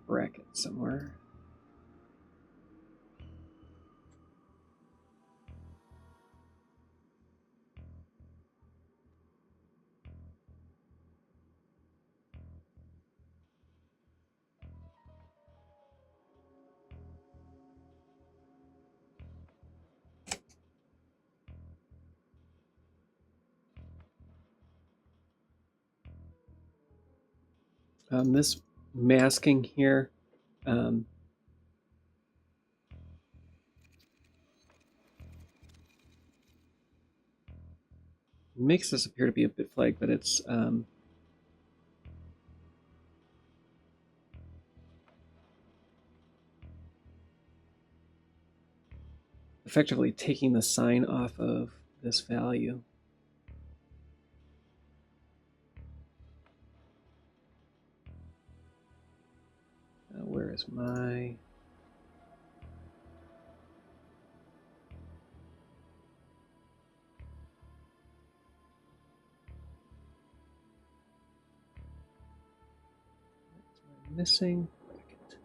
bracket somewhere. This masking here makes this appear to be a bit flag, but it's effectively taking the sign off of this value. Where is my... missing bracket.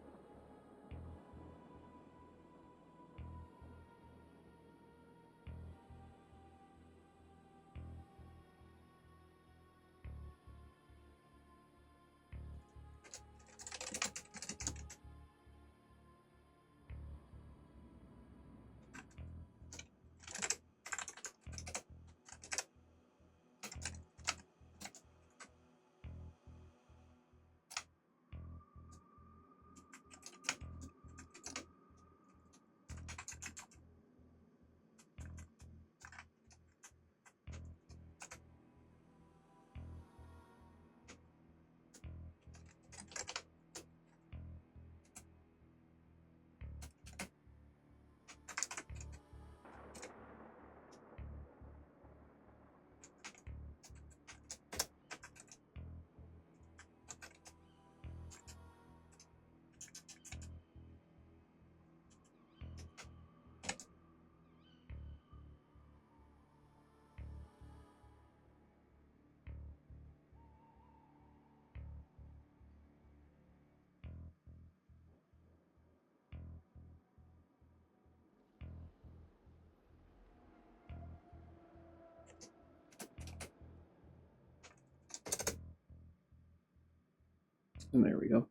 And there we go.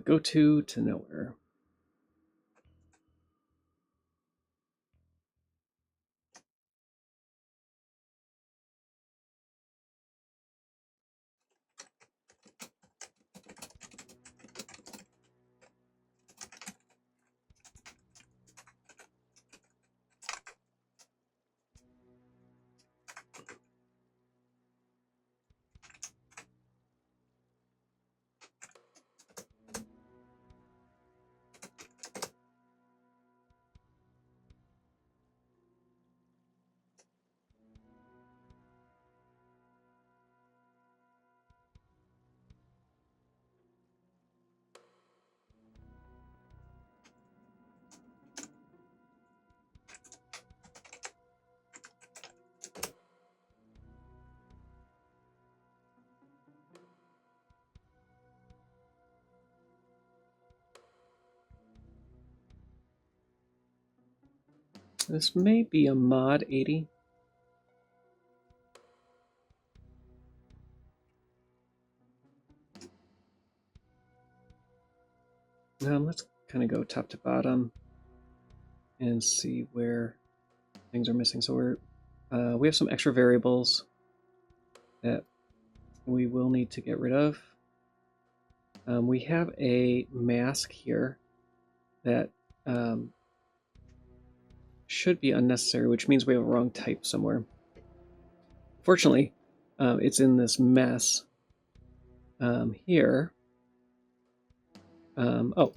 Go to nowhere. This may be a mod 80. Let's kind of go top to bottom and see where things are missing. So we have some extra variables that we will need to get rid of. We have a mask here that should be unnecessary, which means we have a wrong type somewhere. Fortunately, it's in this mess here. The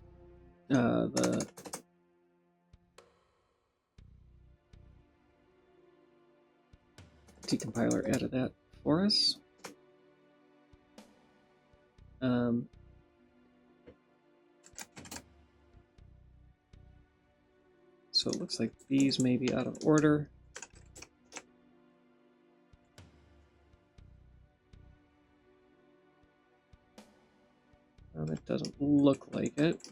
decompiler added that for us. So it looks like these may be out of order. It doesn't look like it.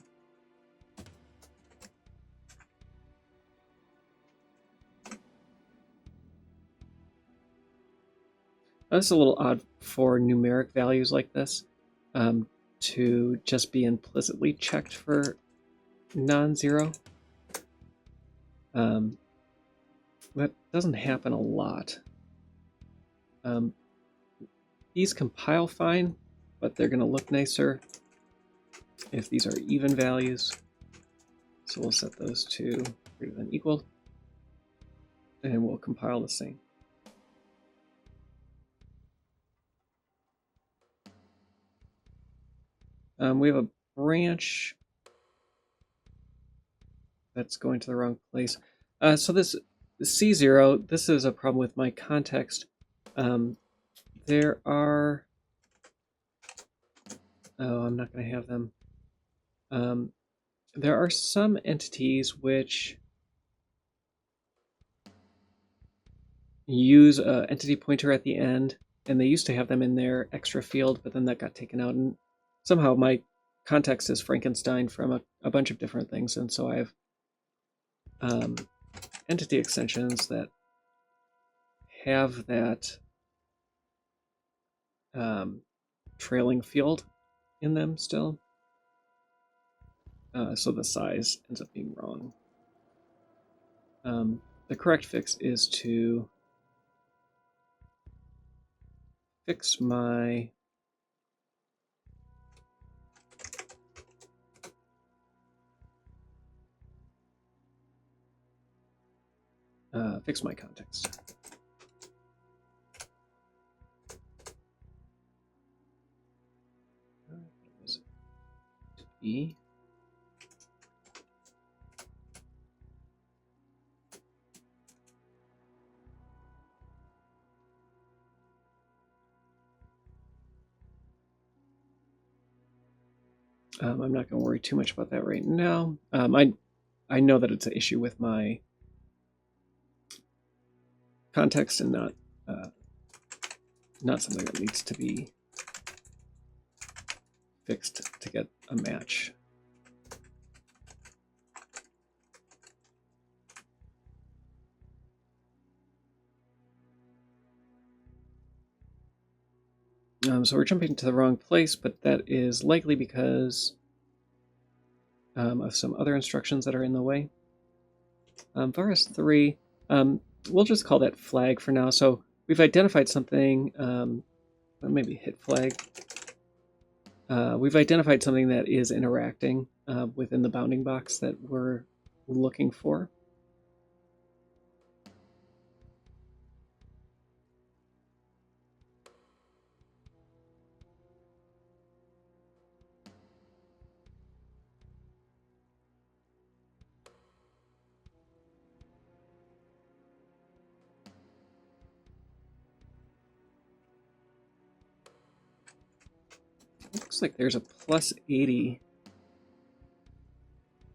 That's a little odd for numeric values like this to just be implicitly checked for non-zero. That doesn't happen a lot. These compile fine, but they're going to look nicer if these are even values. So we'll set those to greater than equal, and we'll compile the same. We have a branch that's going to the wrong place. So this C0, this is a problem with my context. There are... Oh, I'm not going to have them. There are some entities which use an entity pointer at the end, and they used to have them in their extra field, but then that got taken out, and somehow my context is Frankenstein from a bunch of different things, and so I have entity extensions that have that trailing field in them still. So the size ends up being wrong. The correct fix is to fix my context. E. I'm not going to worry too much about that right now. I know that it's an issue with my context and not something that needs to be fixed to get a match. So we're jumping to the wrong place, but that is likely because of some other instructions that are in the way. Virus 3, we'll just call that flag for now. So we've identified something, maybe hit flag. We've identified something that is interacting within the bounding box that we're looking for. Looks like there's a plus 80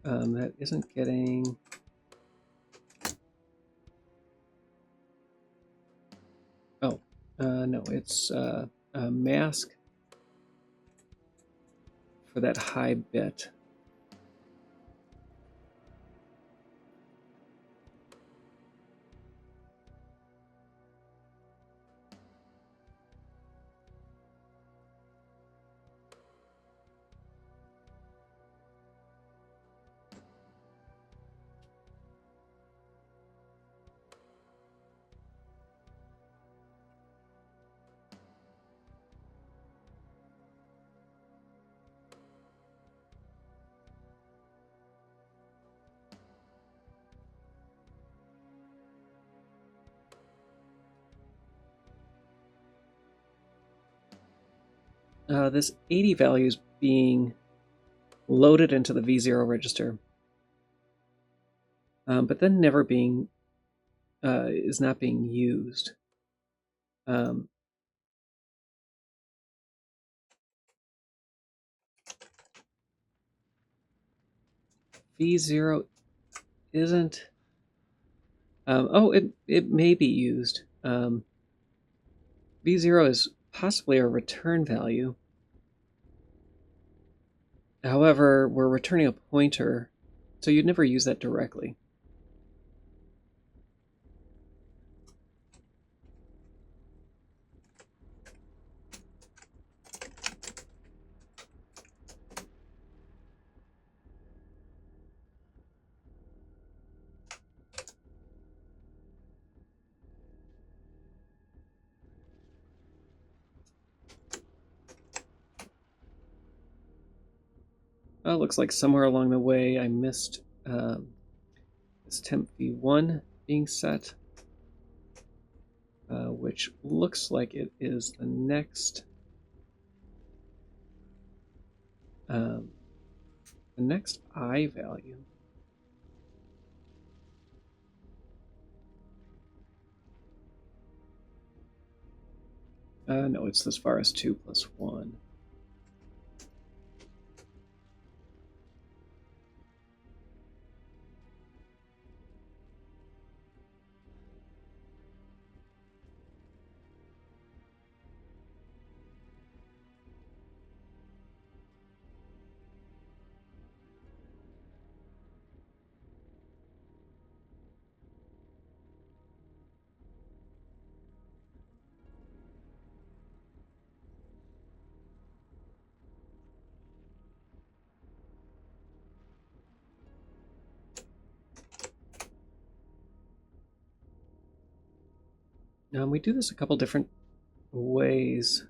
that isn't getting... Oh, no, it's a mask for that high bit. this 80 value is being loaded into the V0 register, but then never being is not being used. V0 isn't. Oh, it may be used. V0 is possibly a return value. However, we're returning a pointer, so you'd never use that directly. Oh, it looks like somewhere along the way I missed this temp v1 being set, which looks like it is the next I value. No, it's this far as 2 plus 1. We do this a couple different ways.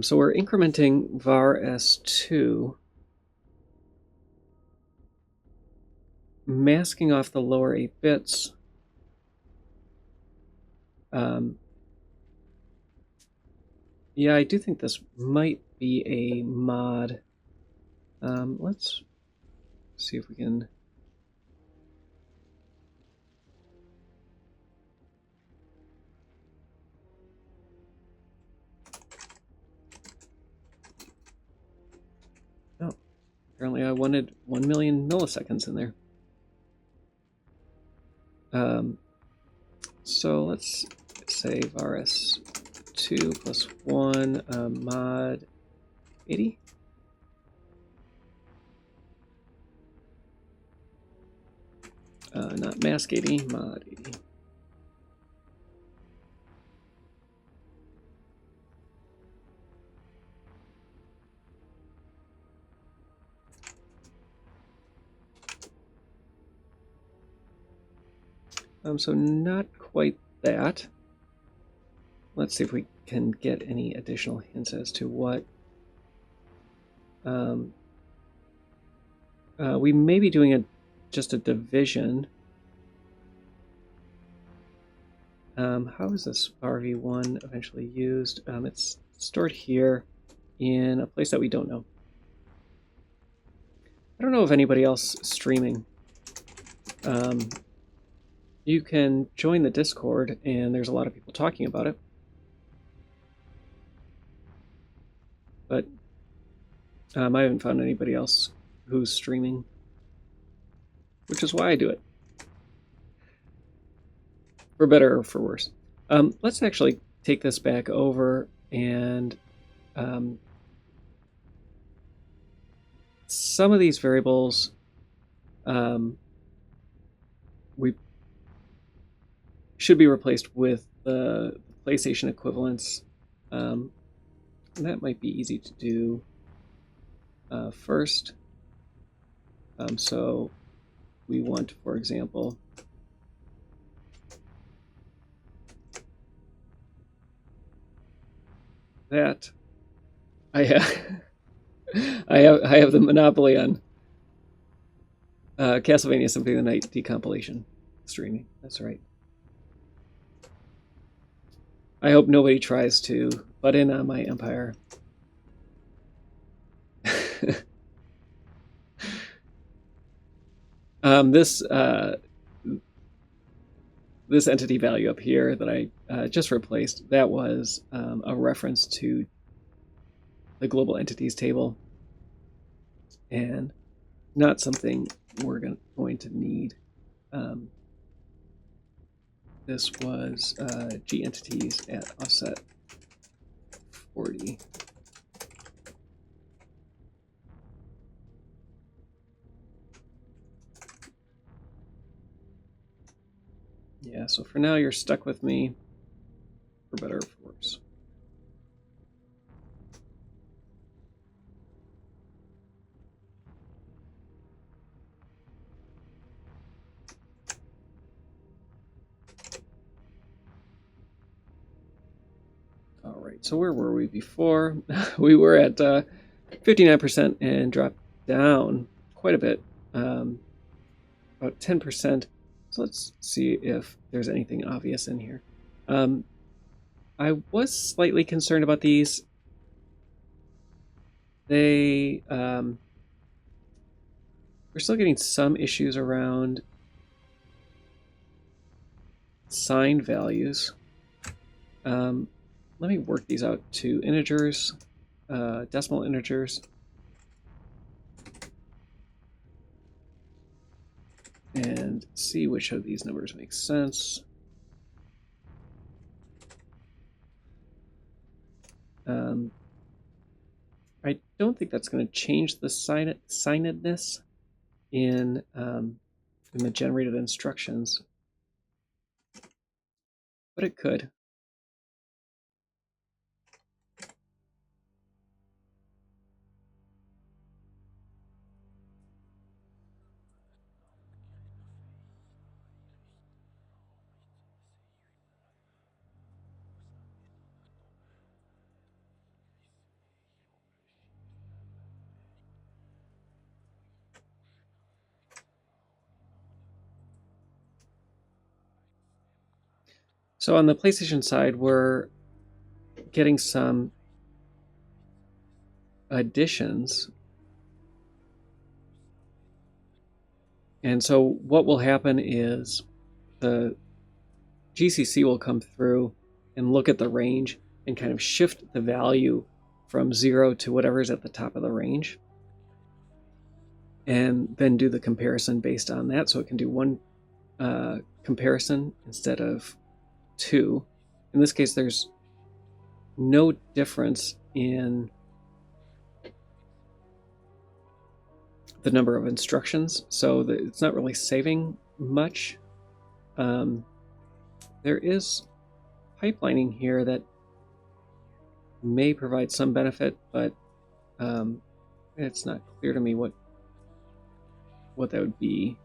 So we're incrementing var s2, masking off the lower 8 bits. Yeah, I do think this might be a mod. Let's see if we can... Oh, apparently I wanted 1 million milliseconds in there. So let's say var s2 plus 1 mod 80. Not mask 80, mod 80. So not quite that. Let's see if we can get any additional hints as to what we may be doing just a division. How is this RV1 eventually used? It's stored here in a place that we don't know. I don't know of anybody else streaming. You can join the Discord, and there's a lot of people talking about it. But I haven't found anybody else who's streaming, which is why I do it. For better or for worse. Let's actually take this back over and some of these variables we should be replaced with the PlayStation equivalents. That might be easy to do first. So we want, for example, that I have I have the monopoly on Castlevania Symphony of the Night decompilation streaming. That's right. I hope nobody tries to butt in on my empire. This entity value up here that I just replaced, that was a reference to the global entities table, and not something we're going to need. This was G entities at offset 40. Yeah, so for now you're stuck with me, for better or for worse. All right, so where were we before? We were at 59% and dropped down quite a bit, about 10%. So let's see if there's anything obvious in here. I was slightly concerned about these. We're still getting some issues around signed values. Let me work these out to integers, decimal integers. And see which of these numbers make sense. I don't think that's going to change the signedness in the generated instructions, but it could. So on the PlayStation side, we're getting some additions. And so what will happen is the GCC will come through and look at the range and kind of shift the value from 0 to whatever's at the top of the range, and then do the comparison based on that. So it can do one comparison instead of two. In this case, there's no difference in the number of instructions, so it's not really saving much. There is pipelining here that may provide some benefit, but it's not clear to me what that would be.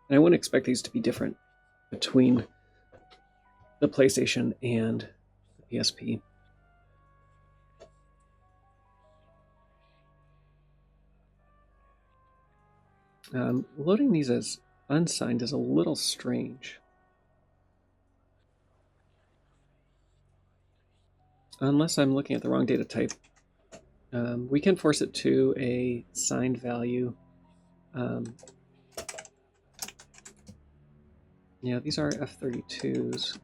And I wouldn't expect these to be different between the PlayStation and the PSP. Loading these as unsigned is a little strange. Unless I'm looking at the wrong data type. We can force it to a signed value. Yeah, these are F32s,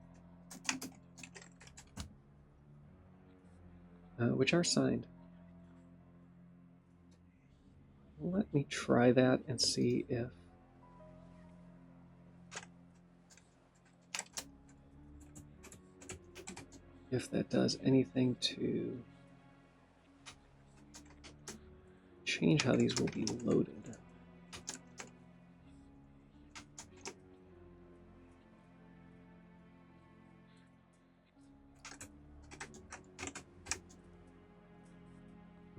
which are signed. Let me try that and see if that does anything to change how these will be loaded.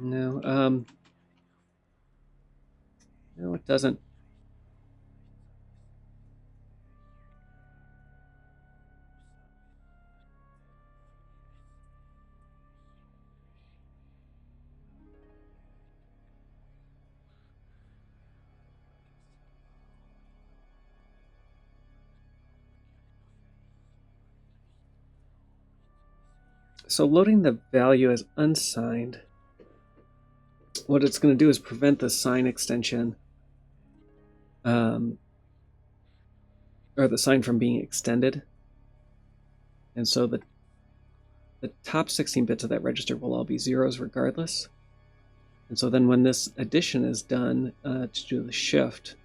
No, no, it doesn't. So loading the value as unsigned, what it's going to do is prevent the sign extension, or the sign from being extended. And so the top 16 bits of that register will all be zeros regardless. And so then when this addition is done to do the shift,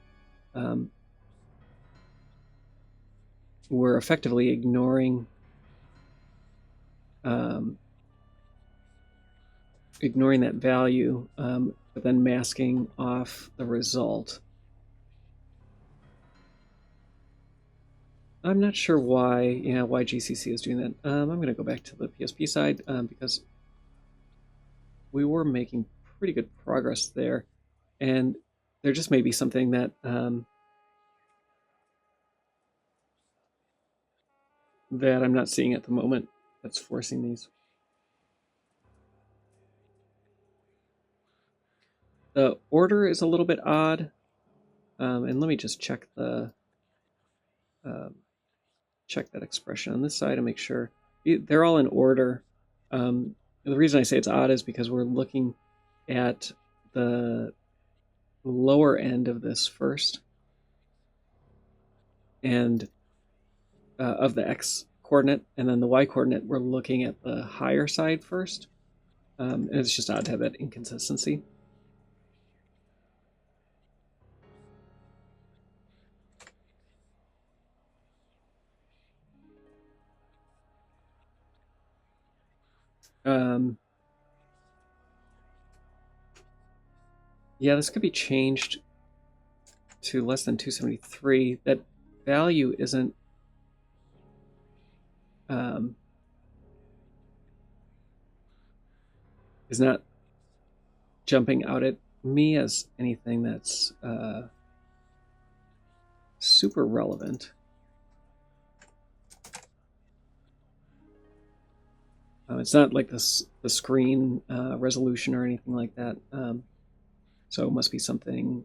we're effectively ignoring that value, but then masking off the result. I'm not sure why GCC is doing that. I'm going to go back to the PSP side because we were making pretty good progress there, and there just may be something that that I'm not seeing at the moment that's forcing these. The order is a little bit odd, and let me just check the check that expression on this side and make sure they're all in order. The reason I say it's odd is because we're looking at the lower end of this first, and of the x coordinate, and then the y coordinate we're looking at the higher side first. And it's just odd to have that inconsistency. Yeah, this could be changed to less than 273. That value isn't is not jumping out at me as anything that's super relevant. It's not like the screen resolution or anything like that. So it must be something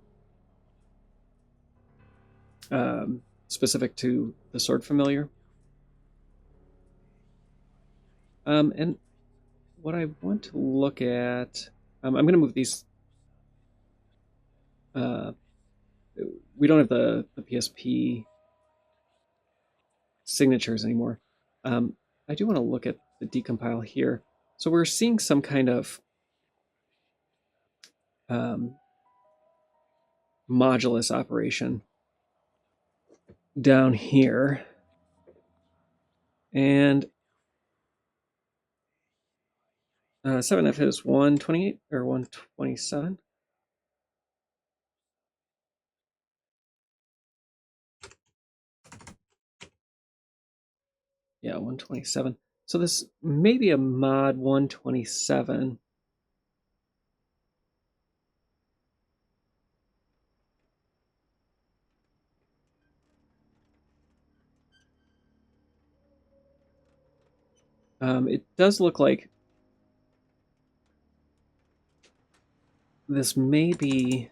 specific to the sword familiar. And what I want to look at, I'm going to move these. We don't have the PSP signatures anymore. I do want to look at the decompile here. So we're seeing some kind of modulus operation down here. And 7F is 128 or 127. Yeah, 127. So this may be a mod 127. It does look like this may be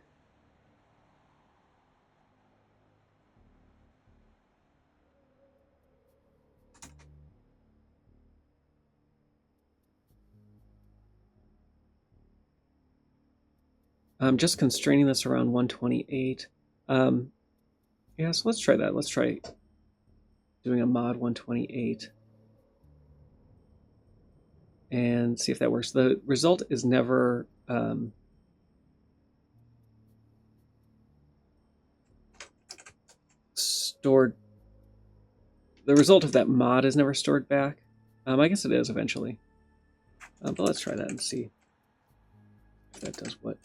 just constraining this around 128. Yeah, so let's try that. Let's try doing a mod 128 and see if that works. The result is never stored. The result of that mod is never stored back. I guess it is eventually. But let's try that and see if that does what.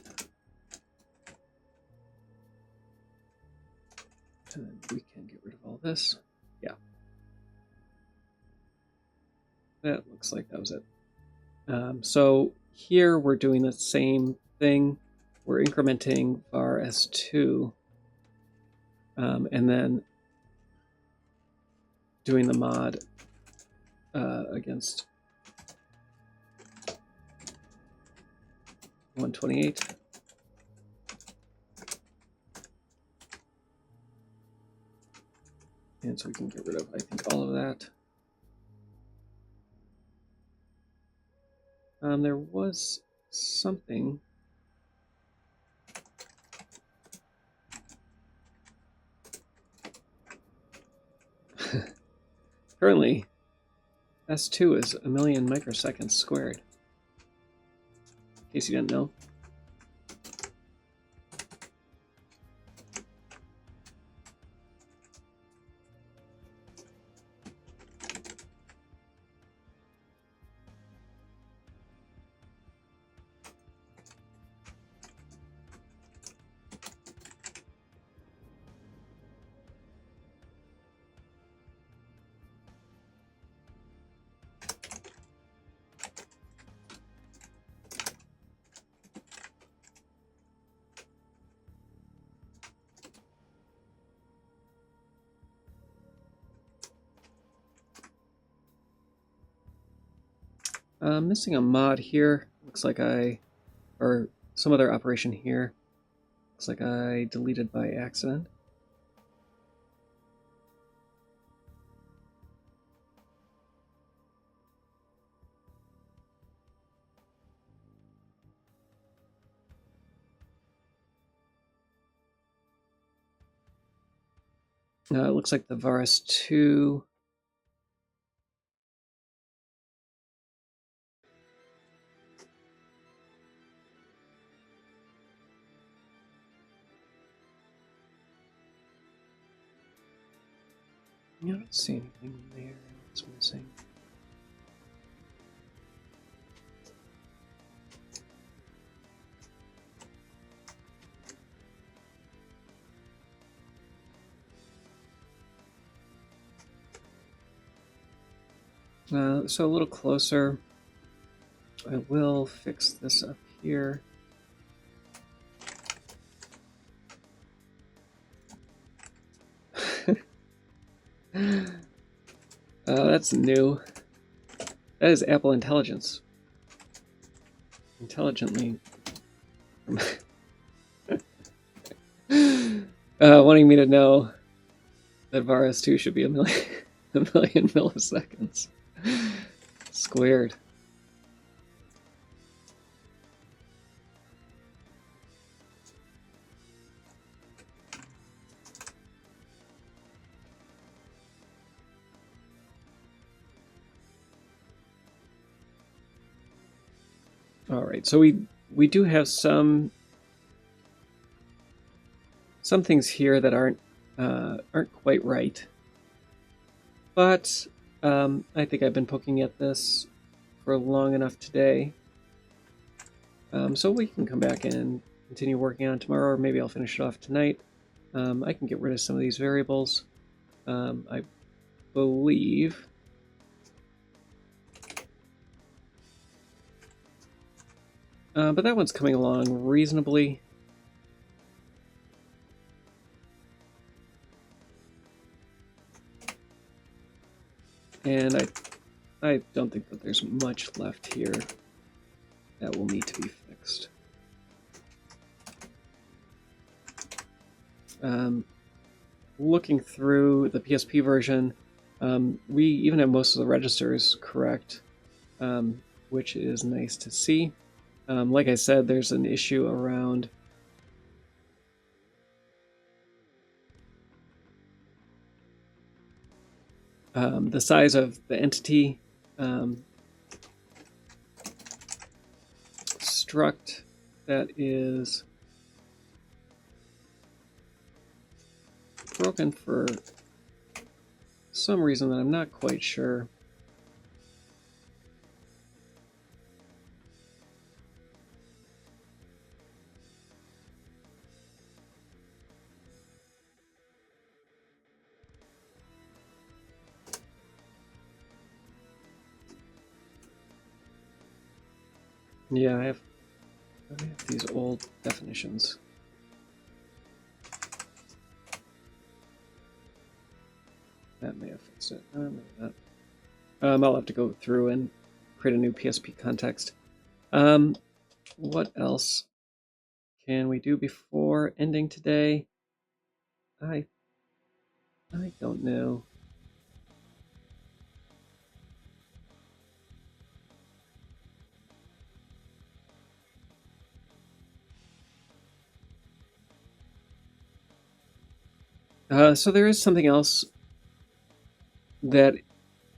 And then we can get rid of all this. Yeah. That looks like that was it. So here we're doing the same thing. We're incrementing var s2 and then doing the mod against 128. And so we can get rid of, I think, all of that. There was something. Currently, S2 is 1,000,000 microseconds squared. In case you didn't know. I'm missing a mod here. Looks like or some other operation here. Looks like I deleted by accident. It looks like the Varus 2. I don't see anything there that's missing. So a little closer. I will fix this up here. That's new. That is Apple Intelligence. Intelligently. Wanting me to know that Varus 2 should be a million milliseconds squared. All right, so we do have some things here that aren't quite right, but I think I've been poking at this for long enough today, so we can come back and continue working on it tomorrow, or maybe I'll finish it off tonight. I can get rid of some of these variables. I believe. But that one's coming along reasonably. And I don't think that there's much left here that will need to be fixed. Looking through the PSP version, we even have most of the registers correct, which is nice to see. Like I said, there's an issue around the size of the entity struct that is broken for some reason that I'm not quite sure. Yeah, I have these old definitions. That may have fixed it. Maybe not. I'll have to go through and create a new PSP context. What else can we do before ending today? I don't know. So there is something else that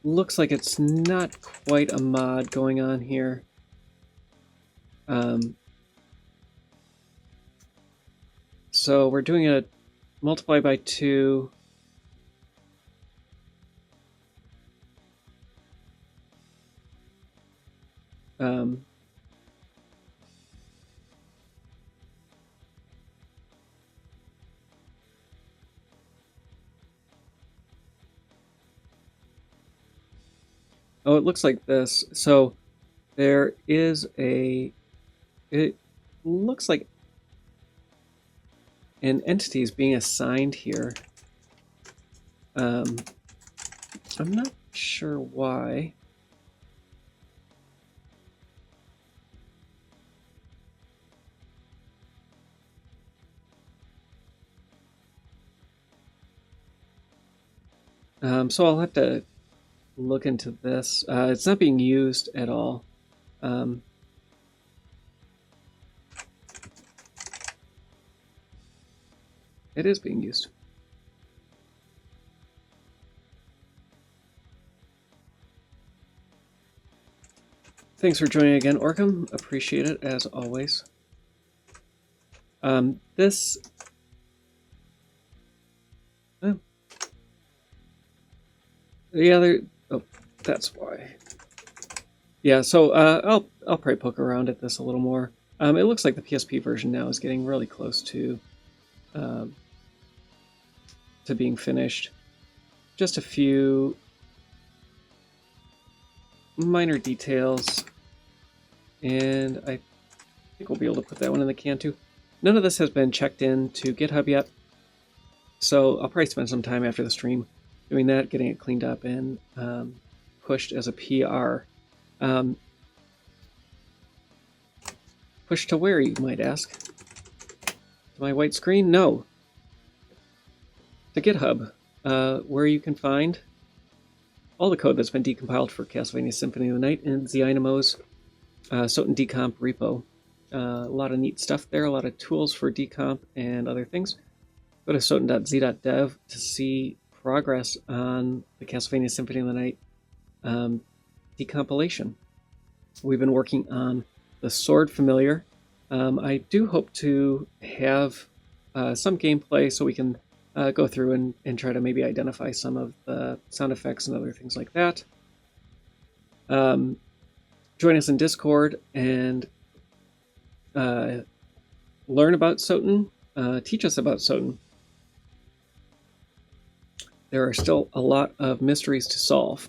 looks like it's not quite a mod going on here. So we're doing a multiply by 2. Oh, it looks like this. So there is a... It looks like an entity is being assigned here. I'm not sure why. So I'll have to look into this. It's not being used at all. It is being used. Thanks for joining again, Orcam. Appreciate it, as always. This... yeah, there... Oh, that's why. Yeah, so I'll probably poke around at this a little more. It looks like the PSP version now is getting really close to being finished. Just a few minor details, and I think we'll be able to put that one in the can too. None of this has been checked in to GitHub yet, so I'll probably spend some time after the stream doing that, getting it cleaned up and pushed as a PR. Push to where, you might ask? To my white screen? No. To GitHub, where you can find all the code that's been decompiled for Castlevania Symphony of the Night and Xyanamo's Soten Decomp repo. A lot of neat stuff there, a lot of tools for decomp and other things. Go to soten.z.dev to see progress on the Castlevania Symphony of the Night decompilation. We've been working on the Sword Familiar. I do hope to have some gameplay so we can go through and try to maybe identify some of the sound effects and other things like that. Join us in Discord and learn about Soten, teach us about Soten. There are still a lot of mysteries to solve.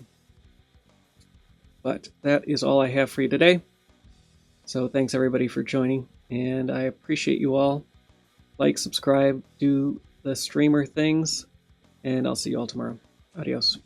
But that is all I have for you today. So thanks everybody for joining, and I appreciate you all. Like, subscribe, do the streamer things, and I'll see you all tomorrow. Adios.